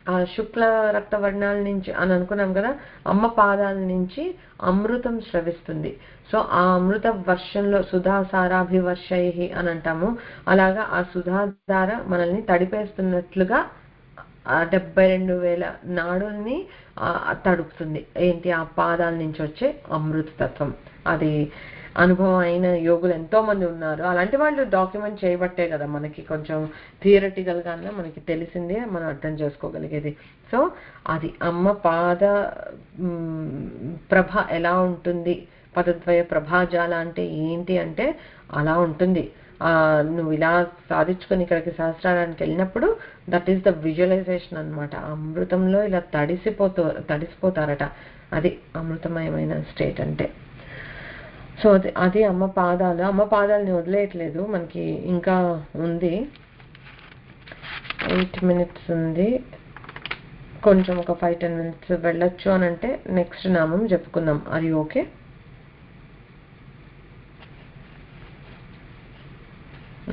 ఆ శుక్ల రక్త వర్ణాల నుంచి అని అనుకున్నాం కదా, అమ్మ పాదాల నుంచి అమృతం స్రవిస్తుంది. సో ఆ అమృత వర్షంలో సుధాసారాభివర్షై అని అంటాము. అలాగా ఆ సుధాధార మనల్ని తడిపేస్తున్నట్లుగా 72,000 నాడుల్ని తడుపుతుంది. ఏంటి? ఆ పాదాల నుంచి వచ్చే అమృతతత్వం. అది అనుభవం అయిన యోగులు ఎంతో మంది ఉన్నారు. అలాంటి వాళ్ళు డాక్యుమెంట్ చేయబట్టే కదా మనకి కొంచెం థియరటికల్ గా మనకి తెలిసింది, మనం అర్థం చేసుకోగలిగేది. సో అది అమ్మ పాద ప్రభ ఎలా ఉంటుంది, పదద్వయ ప్రభాజాల అంటే ఏంటి అంటే అలా ఉంటుంది. నువ్వు ఇలా సాధించుకొని ఇక్కడికి సహస్రారానికి వెళ్ళినప్పుడు దట్ ఈస్ ద విజువలైజేషన్ అనమాట. అమృతంలో ఇలా తడిసిపోతారట. అది అమృతమయమైన స్టేట్ అంటే. సో అది అమ్మ పాదాలని వదిలేయట్లేదు మనకి. ఇంకా ఉంది, 8 minutes ఉంది. కొంచెం ఒక 5-10 minutes వెళ్ళొచ్చు అని అంటే నెక్స్ట్ నామం చెప్పుకుందాం. అది ఓకే?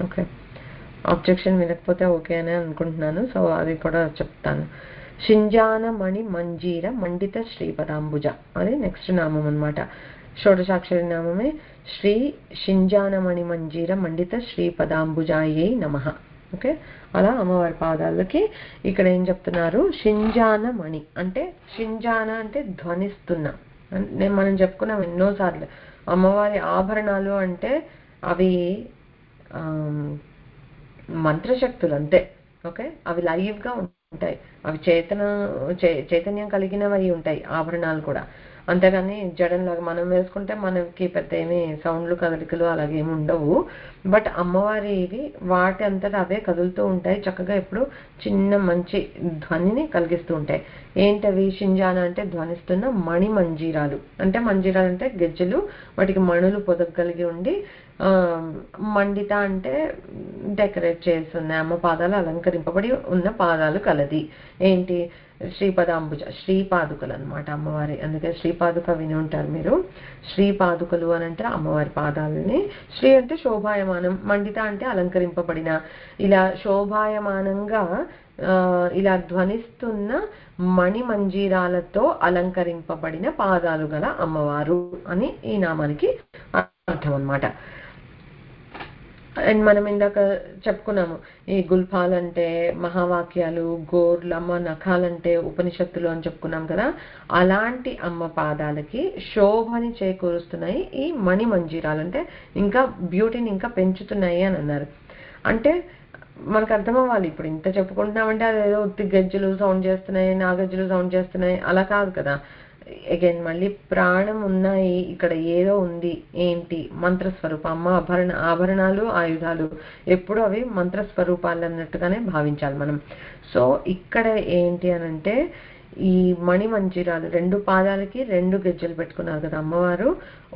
ఓకే, ఆబ్జెక్షన్ వినకపోతే ఓకే అని అనుకుంటున్నాను. సో అది కూడా చెప్తాను. షింజాన మణి మంజీర మండిత శ్రీపదాంబుజ, అది నెక్స్ట్ నామం అనమాట. షోడశాక్షరి నామమే శ్రీ షింజానమణి మంజీర మండిత శ్రీపదాంబుజాయై నమః. ఓకే, అలా అమ్మవారి పాదాలకి ఇక్కడ ఏం చెప్తున్నారు? షింజానమణి అంటే, షింజాన అంటే ధ్వనిస్తున్న. మనం చెప్పుకున్నాం ఎన్నోసార్లు, అమ్మవారి ఆభరణాలు అంటే అవి మంత్రశక్తులు అంతే. ఓకే, అవి లైవ్గా ఉంటాయి, అవి చైతన్యం కలిగినవి ఉంటాయి ఆభరణాలు కూడా. అంతేగాని జడంలాగా మనం వేసుకుంటే మనకి పెద్ద ఏమి సౌండ్లు కదలికలు అలాగేమి ఉండవు. బట్ అమ్మవారివి వాటి అంతటా అవే కదులుతూ ఉంటాయి, చక్కగా ఎప్పుడు చిన్న మంచి ధ్వనిని కలిగిస్తూ ఉంటాయి. ఏంటవి? షింజాన అంటే ధ్వనిస్తున్న మణి మంజీరాలు. అంటే మంజీరాలు అంటే గెజ్జెలు, వాటికి మణులు పొదగలిగి ఉండి, మండిత అంటే డెకరేట్ చేస్తున్న అమ్మ పాదాలు అలంకరింపబడి ఉన్న పాదాలు కలది. ఏంటి? శ్రీపదాంబుజ, శ్రీపాదుకలు అనమాట అమ్మవారి. అందుకే శ్రీపాదుక విని ఉంటారు మీరు. శ్రీపాదుకలు అని అంటే అమ్మవారి పాదాలని. శ్రీ అంటే శోభాయమానం, మండిత అంటే అలంకరింపబడిన, ఇలా శోభాయమానంగా ఇలా ధ్వనిస్తున్న మణి మంజీరాలతో అలంకరింపబడిన పాదాలు గల అమ్మవారు అని ఈ నామానికి అర్థం అన్నమాట. అండ్ మనం ఇందాక చెప్పుకున్నాము, ఈ గుల్ఫాలంటే మహావాక్యాలు, గోర్లమ్మ నఖాలంటే ఉపనిషత్తులు అని చెప్పుకున్నాం కదా. అలాంటి అమ్మ పాదాలకి శోభని చేకూరుస్తున్నాయి ఈ మణి మంజీరాలు. అంటే ఇంకా బ్యూటీని ఇంకా పెంచుతున్నాయి అని అన్నారు. అంటే మనకు అర్థం అవ్వాలి, ఇప్పుడు ఇంత చెప్పుకుంటున్నామంటే అదేదో ఉత్తి గజ్జలు సౌండ్ చేస్తున్నాయి, నాగజ్జలు సౌండ్ చేస్తున్నాయి అలా కాదు కదా. అగైన్ మళ్ళీ ప్రాణం ఉన్నాయి, ఇక్కడ ఏదో ఉంది. ఏంటి? మంత్రస్వరూపం. అమ్మ ఆభరణాలు, ఆయుధాలు ఎప్పుడు అవి మంత్రస్వరూపాలు అన్నట్టుగానే భావించాలి మనం. సో ఇక్కడ ఏంటి అనంటే, ఈ మణి మంజీరాలు 2 పాదాలకి 2 గజ్జలు పెట్టుకున్నారు కదా అమ్మవారు.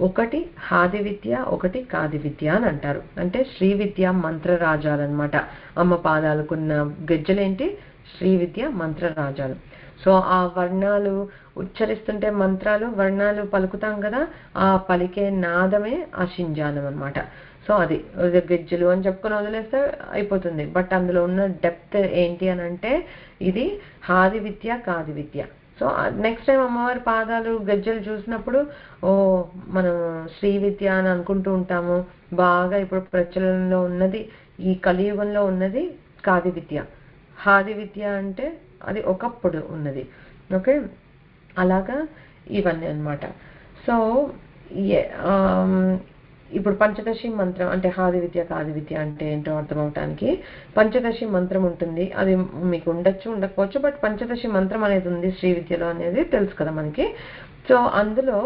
ఒకటి హాది విద్య, ఒకటి కాది విద్య అని అంటారు. అంటే శ్రీ విద్య మంత్రరాజాలు అనమాట. అమ్మ పాదాలకున్న గజ్జలేంటి? శ్రీ విద్య మంత్రరాజాలు. సో ఆ వర్ణాలు ఉచ్చరిస్తుంటే మంత్రాలు వర్ణాలు పలుకుతాం కదా, ఆ పలికే నాదమే ఆ షింజానం అనమాట. సో అది గజ్జలు అని చెప్పుకొని వదిలేస్తే అయిపోతుంది. బట్ అందులో ఉన్న డెప్త్ ఏంటి అని అంటే, ఇది హాది విద్య కాది విద్య. సో నెక్స్ట్ టైం అమ్మవారి పాదాలు గజ్జలు చూసినప్పుడు మనం శ్రీ విద్య అని అనుకుంటూ ఉంటాము. బాగా ఇప్పుడు ప్రచలనంలో ఉన్నది, ఈ కలియుగంలో ఉన్నది కాది విద్య. హాది విద్య అంటే అది ఒకప్పుడు ఉన్నది. ఓకే, అలాగా ఇవన్నీ అన్నమాట. సో ఇప్పుడు పంచదశి మంత్రం అంటే హాది విద్య కాది విద్య అంటే ఏంటో అర్థం అవటానికి పంచదశి మంత్రం ఉంటుంది. అది మీకు ఉండొచ్చు ఉండకపోవచ్చు, బట్ పంచదశి మంత్రం అనేది ఉంది శ్రీ విద్యలో అనేది తెలుసు కదా మనకి. సో అందులో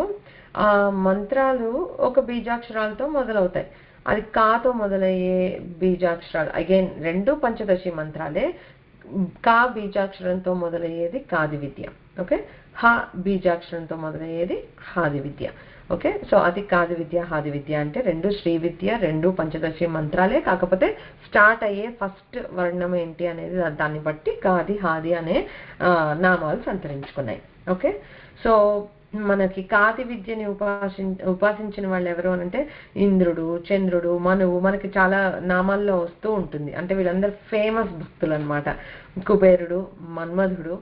ఆ మంత్రాలు ఒక బీజాక్షరాలతో మొదలవుతాయి. అది కాతో మొదలయ్యే బీజాక్షరాలు. అగైన్ 2 పంచదశి మంత్రాలే. కా బీజాక్షరంతో మొదలయ్యేది కాది విద్య. ఓకే, హ బీజాక్షరంతో మొదలయ్యేది హాది విద్య. ఓకే, సో అది కాది విద్య హాది విద్య అంటే 2 శ్రీ విద్య, 2 పంచదశి మంత్రాలే. కాకపోతే స్టార్ట్ అయ్యే ఫస్ట్ వర్ణం ఏంటి అనేది దాన్ని బట్టి కాది హాది అనే నామాలు సంతరించుకున్నాయి. ఓకే, సో మనకి కాది విద్యని ఉపాసించిన వాళ్ళు ఎవరు అనంటే ఇంద్రుడు, చంద్రుడు, మనువు మనకి చాలా నామాల్లో వస్తూ ఉంటుంది. అంటే వీళ్ళందరూ ఫేమస్ భక్తులు అనమాట. కుబేరుడు, మన్మధుడు,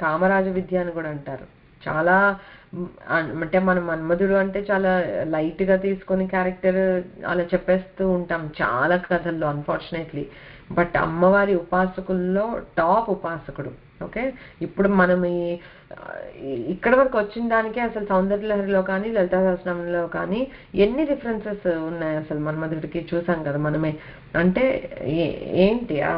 కామరాజ విద్య అని కూడా అంటారు. చాలా అంటే మనం మన్మధుడు అంటే చాలా లైట్ గా తీసుకొని క్యారెక్టర్ అలా చెప్పేస్తూ ఉంటాం చాలా కథల్లో అన్ఫార్చునేట్లీ. బట్ అమ్మవారి ఉపాసకుల్లో టాప్ ఉపాసకుడు. ఓకే, ఇప్పుడు మనం ఇక్కడ వరకు వచ్చిన దానికే అసలు సౌందర్యలహరిలో కానీ లలితా సహస్రనామంలో కానీ ఎన్ని డిఫరెన్సెస్ ఉన్నాయి అసలు మన్మధుడికి చూసాం కదా మనమే. అంటే ఏంటి ఆ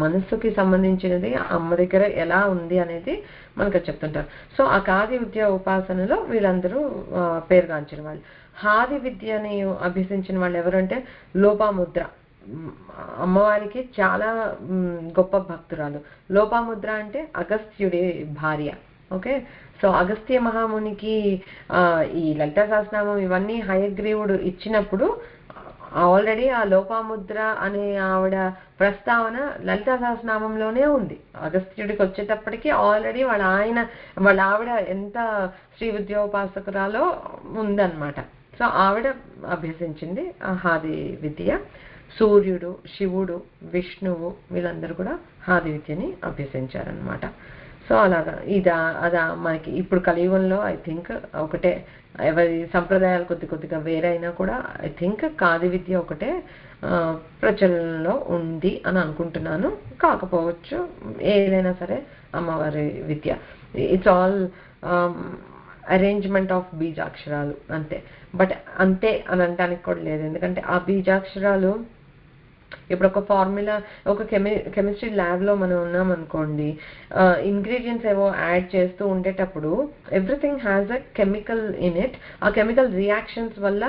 మనస్సుకి సంబంధించినది అమ్మ దగ్గర ఎలా ఉంది అనేది మనకు చెప్తుంటారు. సో ఆ కాది విద్య ఉపాసనలో వీళ్ళందరూ పేరుగాంచిన వాళ్ళు. హాది విద్యని అభ్యసించిన వాళ్ళు ఎవరంటే లోపాముద్ర, అమ్మవారికి చాలా గొప్ప భక్తురాలు. లోపాముద్ర అంటే అగస్త్యుడి భార్య. ఓకే, సో అగస్త్య మహామునికి ఈ లలితా సహస్రనామం ఇవన్నీ హయగ్రీవుడు ఇచ్చినప్పుడు ఆల్రెడీ ఆ లోపాముద్ర అనే ఆవిడ ప్రస్తావన లలితా సహస్రనామంలోనే ఉంది. అగస్త్యుడికి వచ్చేటప్పటికి ఆల్రెడీ వాళ్ళ ఆవిడ ఎంత శ్రీ విద్యోపాసకురాలో ఉందన్నమాట. సో ఆవిడ అభ్యసించింది ఆ హాది విద్య. సూర్యుడు, శివుడు, విష్ణువు వీళ్ళందరూ కూడా హాది విద్యని అభ్యసించారనమాట. సో అలాగా అదా మనకి ఇప్పుడు కలియుగంలో ఐ థింక్ ఒకటే. ఎవరి సంప్రదాయాలు కొద్దిగా వేరైనా కూడా ఐ థింక్ కాది విద్య ఒకటే ప్రచలనంలో ఉంది అని అనుకుంటున్నాను. కాకపోవచ్చు, ఏదైనా సరే అమ్మవారి విద్య ఇట్స్ ఆల్ అరేంజ్మెంట్ ఆఫ్ బీజాక్షరాలు అంతే. బట్ అంతే అని అనడానికి కూడా లేదు, ఎందుకంటే ఆ బీజాక్షరాలు ఇప్పుడు ఒక ఫార్ములా, ఒక కెమిస్ట్రీ ల్యాబ్లో మనం ఉన్నాం అనుకోండి, ఇంగ్రీడియంట్స్ ఏవో యాడ్ చేస్తూ ఉండేటప్పుడు everything has a chemical in it. ఆ కెమికల్ రియాక్షన్స్ వల్ల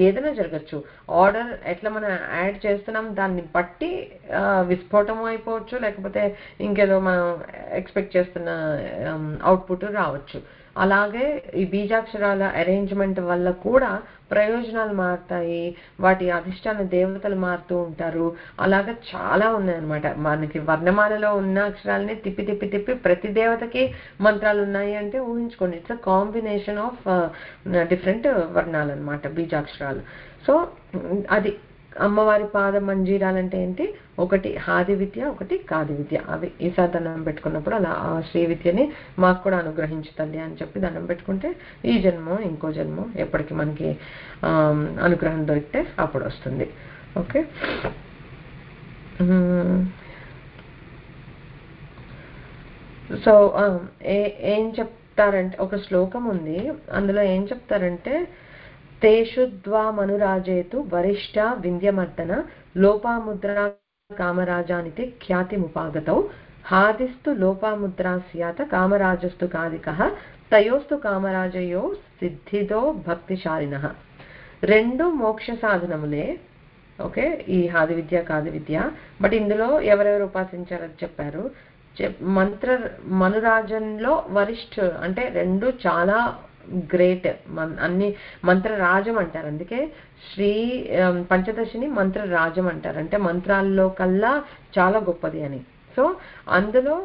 ఏదైనా జరగచ్చు. ఆర్డర్ ఎట్లా మనం యాడ్ చేస్తున్నాం దాన్ని బట్టి విస్ఫోటం అయిపోవచ్చు, లేకపోతే ఇంకేదో మనం ఎక్స్పెక్ట్ చేస్తున్న అవుట్పుట్ రావచ్చు. అలాగే ఈ బీజాక్షరాల అరేంజ్మెంట్ వల్ల కూడా ప్రయోజనాలు మారుతాయి, వాటి అధిష్టాన దేవతలు మారుతూ ఉంటారు. అలాగా చాలా ఉన్నాయన్నమాట. మనకి వర్ణమాలలో ఉన్న అక్షరాలని తిప్పి తిప్పి తిప్పి ప్రతి దేవతకి మంత్రాలు ఉన్నాయి అంటే ఊహించుకోండి. It's a combination of different వర్ణాలు అనమాట బీజాక్షరాలు. సో అది అమ్మవారి పాద మంజీరాలంటే ఏంటి, ఒకటి హాది విద్య, ఒకటి కాది విద్య. అవి ఈసారి దండం పెట్టుకున్నప్పుడు అలా ఆ శ్రీ విద్యని మాకు కూడా అనుగ్రహించు తల్లి అని చెప్పి దండం పెట్టుకుంటే ఈ జన్మో ఇంకో జన్మో ఎప్పటికి మనకి అనుగ్రహం దొరికితే అప్పుడు వస్తుంది. ఓకే. సో ఏం చెప్తారంటే, ఒక శ్లోకం ఉంది, అందులో ఏం చెప్తారంటే, తేషు ద్వామనురాజేతు వరిష్ట వింధ్యమర్దన లోపాముద్రా కామరాజానితి ఖ్యాతిముపాగతౌ హాదిస్తు లోపాముద్రా స్యాత కామరాజస్తు కాదికః తయోస్తు కామరాజయో సిద్ధిదో భక్తిశాలినః. రెండు మోక్ష సాధనములే. ఓకే, ఈ హాది విద్య కాది విద్య. బట్ ఇందులో ఎవరెవరు ఉపాసించారని చెప్పారు. మంత్ర మనురాజంలో వరిష్ఠ అంటే రెండు చాలా గ్రేట్, అన్ని మంత్రరాజం అంటారు. అందుకే శ్రీ పంచదశిని మంత్రరాజం అంటారు, అంటే మంత్రాల్లో కల్లా చాలా గొప్పది అని. సో అందులో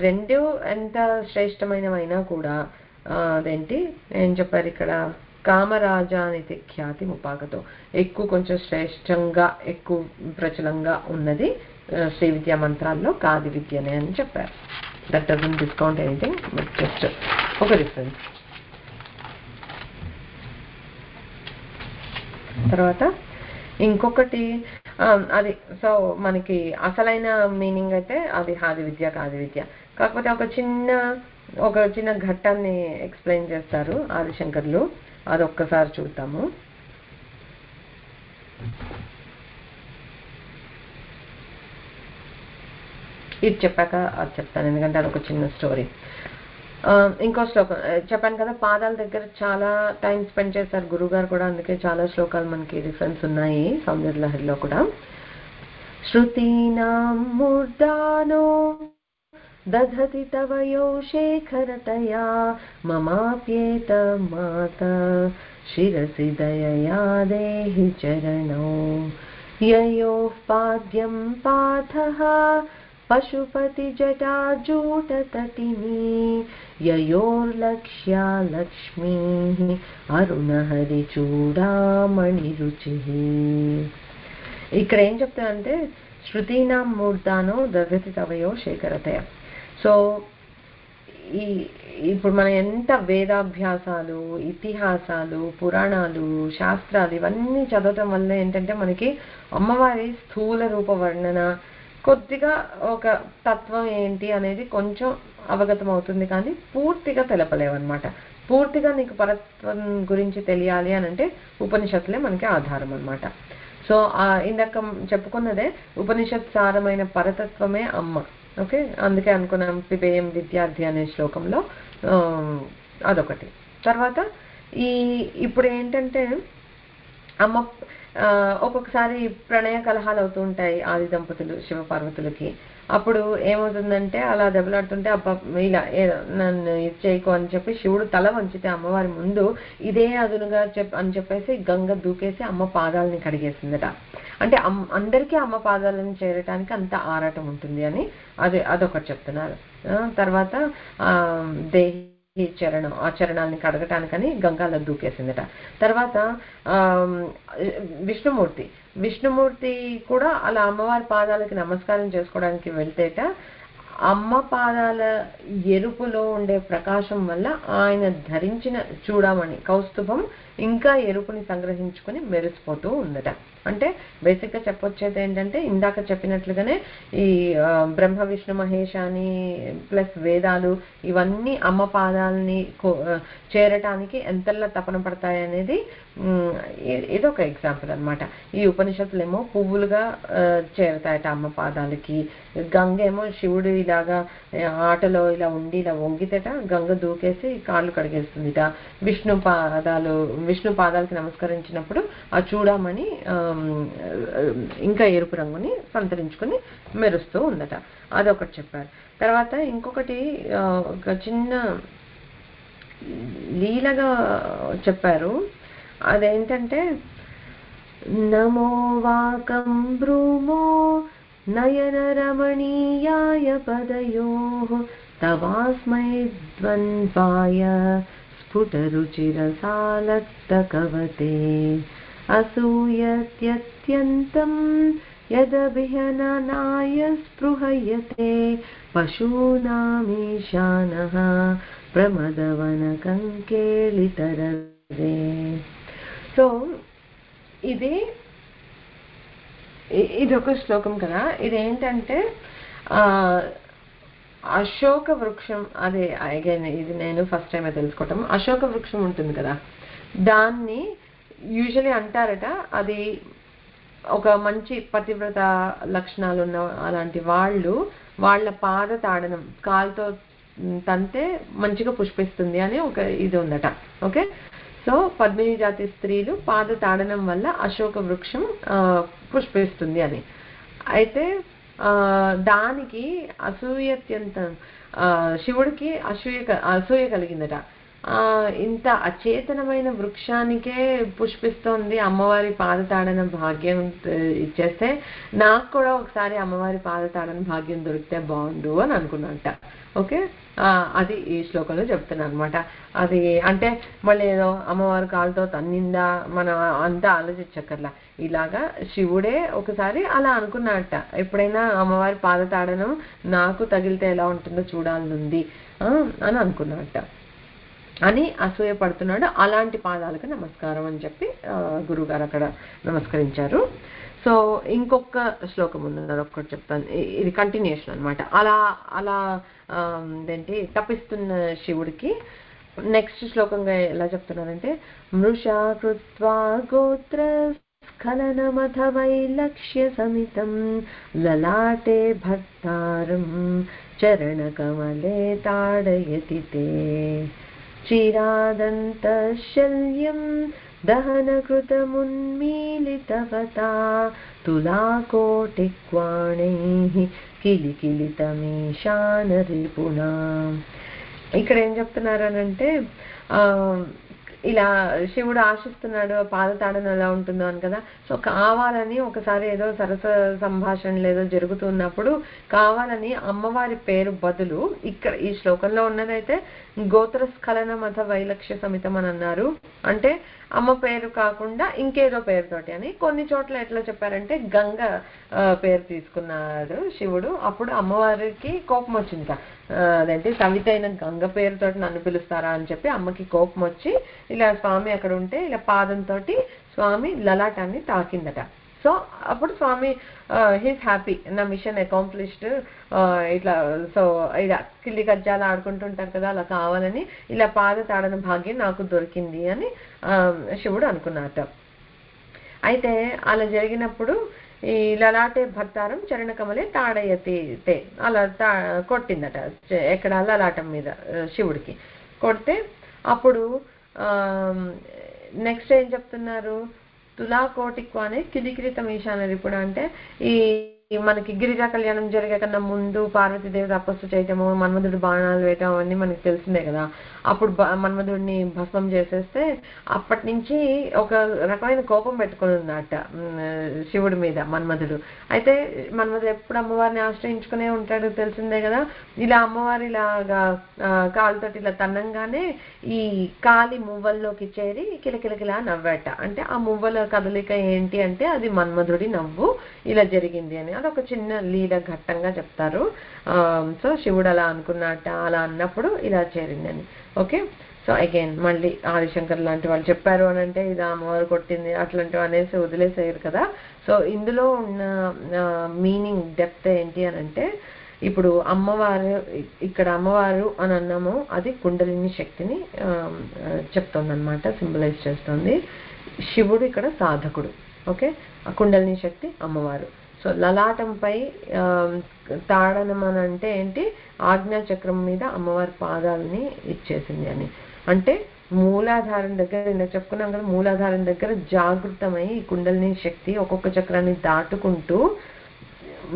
రెండు ఎంత శ్రేష్టమైనవైనా కూడా అదేంటి ఏం చెప్పారు ఇక్కడ, కామరాజానితి ఖ్యాతి ముపాగతో ఎక్కువ కొంచెం శ్రేష్టంగా ఎక్కువ ప్రచలంగా ఉన్నది శ్రీ విద్యా మంత్రాల్లో కాది విద్యనే అని చెప్పారు. That doesn't discount anything, but just ఒక డిఫరెన్స్. తర్వాత ఇంకొకటి అది, సో మనకి అసలైన మీనింగ్ అయితే అది హాది విద్య కాది విద్య. కాకపోతే ఒక చిన్న ఘట్టాన్ని ఎక్స్ప్లెయిన్ చేస్తారు ఆదిశంకర్లు, అది ఒక్కసారి చూద్దాము. ఇది చెప్పాక అది చెప్తాను, ఎందుకంటే అదొక చిన్న స్టోరీ. ఇంకో శ్లోకం చెప్పాను కదా, పాదాల దగ్గర చాలా టైం స్పెండ్ చేశారు గురుగారు కూడా, అందుకే చాలా శ్లోకాలు మనకి రిఫరెన్స్ ఉన్నాయి సౌందర్యలహరిలో కూడా. శృతీనాం మూర్ధానో దధతి తవయో శేఖరతయా మమాప్యేత మాత శిరసి దయయా దేహి చరణౌ యయోః పాద్యం పాథః పశుపతి జటాజూటతటిని యయోర్లక్ష్యా లక్ష్మీ అరుణహరి చూడామణి రుచి. ఇక్కడ ఏం చెప్తానంటే, శృతీనాం మూర్ధానో దధతి తవయో శేఖరతయ. సో ఇప్పుడు మనం ఎంత వేదాభ్యాసాలు, ఇతిహాసాలు, పురాణాలు, శాస్త్రాలు ఇవన్నీ చదవటం వల్ల ఏంటంటే మనకి అమ్మవారి స్థూల రూప వర్ణన, కొద్దిగా ఒక తత్వం ఏంటి అనేది కొంచెం అవగతం అవుతుంది, కానీ పూర్తిగా తెలపలేవన్నమాట. పూర్తిగా నీకు పరత్వం గురించి తెలియాలి అని అంటే ఉపనిషత్తులే మనకి ఆధారం అన్నమాట. సో ఇందాక చెప్పుకున్నదే ఉపనిషత్ సారమైన పరతత్వమే అమ్మ. ఓకే, అందుకే అనుకున్నాం పిబేయం విద్యార్థి అనే శ్లోకంలో అదొకటి. తర్వాత ఇప్పుడు ఏంటంటే అమ్మ ఒక్కొక్కసారి ప్రణయ కలహాలు అవుతూ ఉంటాయి ఆది దంపతులు శివ పార్వతులకి. అప్పుడు ఏమవుతుందంటే అలా దెబ్బలాడుతుంటే అబ్బా ఇలా నన్ను ఇది చేయకు అని చెప్పి శివుడు తల వంచితే అమ్మవారి ముందు ఇదే అదునుగా అని చెప్పేసి గంగ దూకేసి అమ్మ పాదాలని కడిగేసిందట. అంటే అందరికీ అమ్మ పాదాలను చేరటానికి అంత ఆరాటం ఉంటుంది అని అదొకటి చెప్తున్నారు. తర్వాత దేహి చరణం, ఆ చరణాలని కడగటానికని గంగాలో దూకేసిందట. తర్వాత విష్ణుమూర్తి కూడా అలా అమ్మవారి పాదాలకి నమస్కారం చేసుకోవడానికి వెళ్తేట అమ్మ పాదాల ఎరుపులో ఉండే ప్రకాశం వల్ల ఆయన ధరించిన చూడమని కౌస్తుభం ఇంకా ఎరుపుని సంగ్రహించుకుని మెరిసిపోతూ ఉందట. అంటే బేసిక్గా చెప్పొచ్చేది ఏంటంటే ఇందాక చెప్పినట్లుగానే ఈ బ్రహ్మ విష్ణు మహేశాని ప్లస్ వేదాలు ఇవన్నీ అమ్మ పాదాలని చేరటానికి ఎంతలా తపన పడతాయి అనేది ఇదొక ఎగ్జాంపుల్ అనమాట. ఈ ఉపనిషత్తులేమో పువ్వులుగా చేరతాయట అమ్మ పాదాలకి. గంగ ఏమో శివుడు ఇలాగా ఆటలో ఇలా ఉండి ఇలా వంగితేట గంగ దూకేసి కాళ్ళు కడిగేస్తుందిట. విష్ణు పాదాలకి నమస్కరించినప్పుడు ఆ చూడమని ఇంకా ఎరుపు రంగుని సంతరించుకుని మెరుస్తూ ఉందట. అదొకటి చెప్పారు. తర్వాత ఇంకొకటి ఒక చిన్న లీలగా చెప్పారు. అదేంటంటే నమో వాకం బ్రూమో నయన రమణీయాయ పదయోః తవాస్మై ద్వంద్వాయ స్ఫుటరుచిరసాలక్తకవతే అసూయత్యత్యంతం యదభిహననాయ స్పృహయతే పశూనామీశానః ప్రమదవన కంకేళితరదే. సో ఇదొక శ్లోకం కదా. ఇదేంటంటే అశోక వృక్షం, అదే అగైన్ ఇది నేను ఫస్ట్ టైం తెలుసుకోవటం. అశోక వృక్షం ఉంటుంది కదా, దాన్ని యూజువలీ అంటారట అది ఒక మంచి పతివ్రత లక్షణాలు ఉన్న అలాంటి వాళ్ళ పాద తాడనం కాలుతో తంతే మంచిగా పుష్పిస్తుంది అని ఒక ఇది ఉందట. ఓకే, సో పద్మిని జాతి స్త్రీలు పాద తాడనం వల్ల అశోక వృక్షం పుష్పిస్తుంది అని. అయితే దానికి అసూయత్యంతం శివుడికి అసూయ కలిగిందట. ఇంత అచేతనమైన వృక్షానికే పుష్పిస్తోంది అమ్మవారి పాదతాడన భాగ్యం ఇచ్చేస్తే నాకు కూడా ఒకసారి అమ్మవారి పాదతాడన భాగ్యం దొరికితే బాగుండు అని అనుకున్నట్ట. ఓకే, అది ఈ శ్లోకంలో చెప్తున్నాను అనమాట. అది అంటే మళ్ళీ ఏదో అమ్మవారి కాలుతో తన్నిందా మనం అంతా ఆలోచించక్కర్లా. ఇలాగా శివుడే ఒకసారి అలా అనుకున్నట్ట, ఎప్పుడైనా అమ్మవారి పాదతాడనం నాకు తగిలితే ఎలా ఉంటుందో చూడాలనుంది అని అనుకున్నట్ట అని అసూయ పడుతున్నాడు. అలాంటి పాదాలకు నమస్కారం అని చెప్పి గురువుగారు అక్కడ నమస్కరించారు. సో ఇంకొక శ్లోకం ఉంది, అదొక్కటి చెప్తాను. ఇది కంటిన్యూషన్ అనమాట. అలా ఏంటి తప్పిస్తున్న శివుడికి నెక్స్ట్ శ్లోకంగా ఎలా చెప్తున్నారంటే మృషా కృత్వా గోత్ర స్ఖలనమథ వైలక్ష్య సమితం లలాటే భర్తారం చరణకమలే తాడయతి తే చిరాదంతశల్యం దహనకృతమున్మీలితవతా తులాకోటిక్వాణైః కిలికిలితమీశానరిపుణా. ఇక్కడ ఏం చెప్తున్నారనంటే ఇలా శివుడు ఆశిస్తున్నాడు పాదతాడన ఎలా ఉంటుందో అని కదా. సో కావాలని ఒకసారి ఏదో సరస సంభాషణలు ఏదో జరుగుతున్నప్పుడు కావాలని అమ్మవారి పేరు బదులు ఇక్కడ ఈ శ్లోకంలో ఉన్నదైతే గోత్రస్ఖలనం అథ వైలక్ష్య సమితం అని అన్నారు. అంటే అమ్మ పేరు కాకుండా ఇంకేదో పేరుతోటి అని. కొన్ని చోట్ల ఎట్లా చెప్పారంటే గంగ పేరు తీసుకున్నాడు శివుడు. అప్పుడు అమ్మవారికి కోపం వచ్చింది. అదేంటి సవితైన గంగ పేరుతోటి నన్ను పిలుస్తారా అని చెప్పి అమ్మకి కోపం వచ్చి ఇలా స్వామి అక్కడ ఉంటే ఇలా పాదంతో స్వామి లలాటాన్ని తాకిందట. సో అప్పుడు స్వామి హీస్ హ్యాపీ, నా మిషన్ అకాంప్లిష్డ్ ఇట్లా. సో ఇలా కిల్లి కజ్జాలు ఆడుకుంటుంటారు కదా, అలా కావాలని ఇలా పాద తాడన భాగ్యం నాకు దొరికింది అని శివుడు అనుకున్నట. అయితే అలా జరిగినప్పుడు ఈ లలాటే భర్తారం చరణకమలే తాడయతి తే అలా కొట్టిందట ఎక్కడ లలాటం మీద శివుడికి కొడితే అప్పుడు నెక్స్ట్ ఏం చెప్తున్నారు, తులాకోటిక్వానే కిలికిలితం ఈశానరిపుణ. అంటే ఈ మనకి గిరిజా కళ్యాణం జరిగే కన్నా ముందు పార్వతీదేవి తపస్సు చేయటము, మన్మధుడు బాణాలు వేయటం అవన్నీ మనకి తెలిసిందే కదా. అప్పుడు మన్మధుడిని భస్మం చేసేస్తే అప్పటి నుంచి ఒక రకమైన కోపం పెట్టుకుని ఉన్నట్ట శివుడి మీద మన్మధుడు. అయితే మన్మధుడు ఎప్పుడు అమ్మవారిని ఆశ్రయించుకునే ఉంటాడు తెలిసిందే కదా. ఇలా అమ్మవారి ఇలాగా కాలుతోటి ఇలా తన్నంగానే ఈ కాలి మువ్వల్లోకి చేరి కిలకిలకిలా నవ్వాట. అంటే ఆ మువ్వల కదలిక ఏంటి అంటే అది మన్మధుడి నవ్వు ఇలా జరిగింది అని. అదొక చిన్న లీల ఘట్టంగా చెప్తారు. సో శివుడు అలా అనుకున్నట్ట, అలా అన్నప్పుడు ఇలా చేరిందని. ఓకే, సో అగైన్ మళ్ళీ ఆదిశంకర్ లాంటి వాళ్ళు చెప్పారు అని అంటే ఇది అమ్మవారు కొట్టింది అట్లాంటివి అనేసి వదిలేసేయరు కదా. సో ఇందులో ఉన్న మీనింగ్ డెప్త్ ఏంటి అని అంటే, ఇప్పుడు అమ్మవారు ఇక్కడ అమ్మవారు అని అన్నాము, అది కుండలిని శక్తిని చెప్తుంది అనమాట, సింబలైజ్ చేస్తుంది. శివుడు ఇక్కడ సాధకుడు. ఓకే, ఆ కుండలిని శక్తి అమ్మవారు. సో లలాటంపై తాడనం అని అంటే ఏంటి, ఆజ్ఞాచక్రం మీద అమ్మవారి పాదాలని ఇచ్చేసింది అని. అంటే మూలాధారం దగ్గర, ఇందాక చెప్పుకున్నాం కదా, మూలాధారం దగ్గర జాగృతమై ఈ కుండలిని శక్తి ఒక్కొక్క చక్రాన్ని దాటుకుంటూ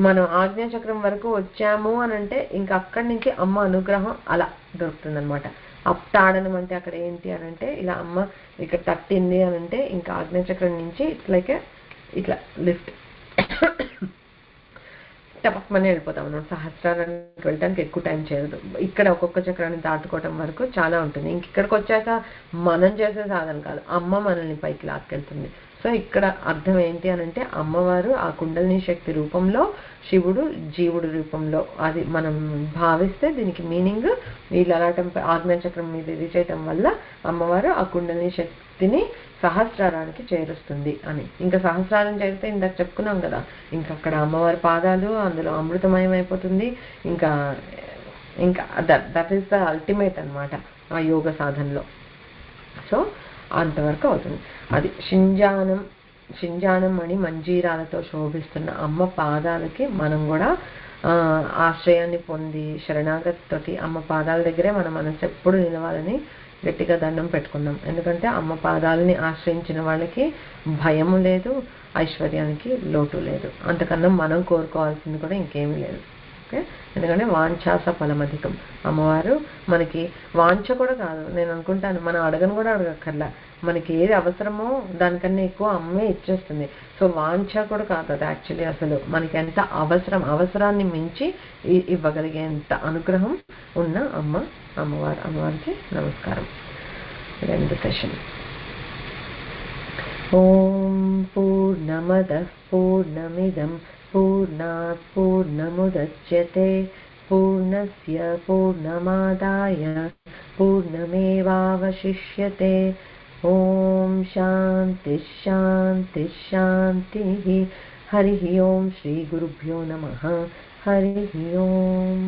మనం ఆజ్ఞాచక్రం వరకు వచ్చాము అని అంటే ఇంకా అక్కడి నుంచి అమ్మ అనుగ్రహం అలా దొరుకుతుంది అనమాట. తాడనం అంటే అక్కడ ఏంటి అని అంటే, ఇలా అమ్మ ఇక్కడ తట్టింది అని అంటే ఇంకా ఆజ్ఞాచక్రం నుంచి ఇట్స్ లైక్ ఇట్లా లిఫ్ట్ టపక్మని వెళ్ళిపోతాం మనం. సహస్రారానికి వెళ్ళడానికి ఎక్కువ టైం చేయదు. ఇక్కడ ఒక్కొక్క చక్రాన్ని దాటుకోవటం వరకు చాలా ఉంటుంది. ఇంక ఇక్కడికి వచ్చాక మనం చేసే సాధన కాదు, అమ్మ మనల్ని పైకి లాక్కెళ్తుంది. సో ఇక్కడ అర్థం ఏంటి అని అంటే, అమ్మవారు ఆ కుండలిని శక్తి రూపంలో, శివుడు జీవుడు రూపంలో, అది మనం భావిస్తే దీనికి మీనింగ్ ఈ లలాటంపై ఆజ్ఞాచక్రం మీద ఇది చేయటం వల్ల అమ్మవారు ఆ కుండలిని శక్తిని సహస్రారానికి చేరుస్తుంది అని. ఇంకా సహస్రారం చేరితే ఇందాక చెప్పుకున్నాం కదా, ఇంకా అక్కడ అమ్మవారి పాదాలు అందులో అమృతమయం అయిపోతుంది. ఇంకా ఇంకా దట్ ఈస్ ద అల్టిమేట్ అనమాట ఆ యోగ సాధనలో. సో అంతవరకు అవుతుంది. అది షింజానం అని మంజీరాలతో శోభిస్తున్న అమ్మ పాదాలకి మనం కూడా ఆశ్రయాన్ని పొంది శరణాగతితోటి అమ్మ పాదాల దగ్గరే మన మనసు ఎప్పుడు నిలవాలని గట్టిగా దండం పెట్టుకుందాం. ఎందుకంటే అమ్మ పాదాలని ఆశ్రయించిన వాళ్ళకి భయము లేదు, ఐశ్వర్యానికి లోటు లేదు. అంతకన్నా మనం కోరుకోవాల్సింది కూడా ఇంకేమీ లేదు. ఓకే, ఎందుకంటే వాంఛాస ఫలమధికం. అమ్మవారు మనకి వాంఛ కూడా కాదు, నేను అనుకుంటాను మనం అడగను కూడా అడగక్కర్లా, మనకి ఏది అవసరమో దానికన్నా ఎక్కువ అమ్మే ఇచ్చేస్తుంది. సో వాంఛ కూడా కాదు అది యాక్చువల్లీ, అసలు మనకి ఎంత అవసరాన్ని మించి ఇవ్వగలిగేంత అనుగ్రహం ఉన్న అమ్మవారికి నమస్కారం. రెండు సెషన్. ఓం పూర్ణమదః పూర్ణమిదం పూర్ణాత్ పూర్ణముదచ్యతే పూర్ణస్య పూర్ణమాదాయ పూర్ణమేవావశిష్యతే. ఓం శాంతి శాంతి శాంతి. హరి ఓం. శ్రీ గురుభ్యో నమః. హరి ఓం.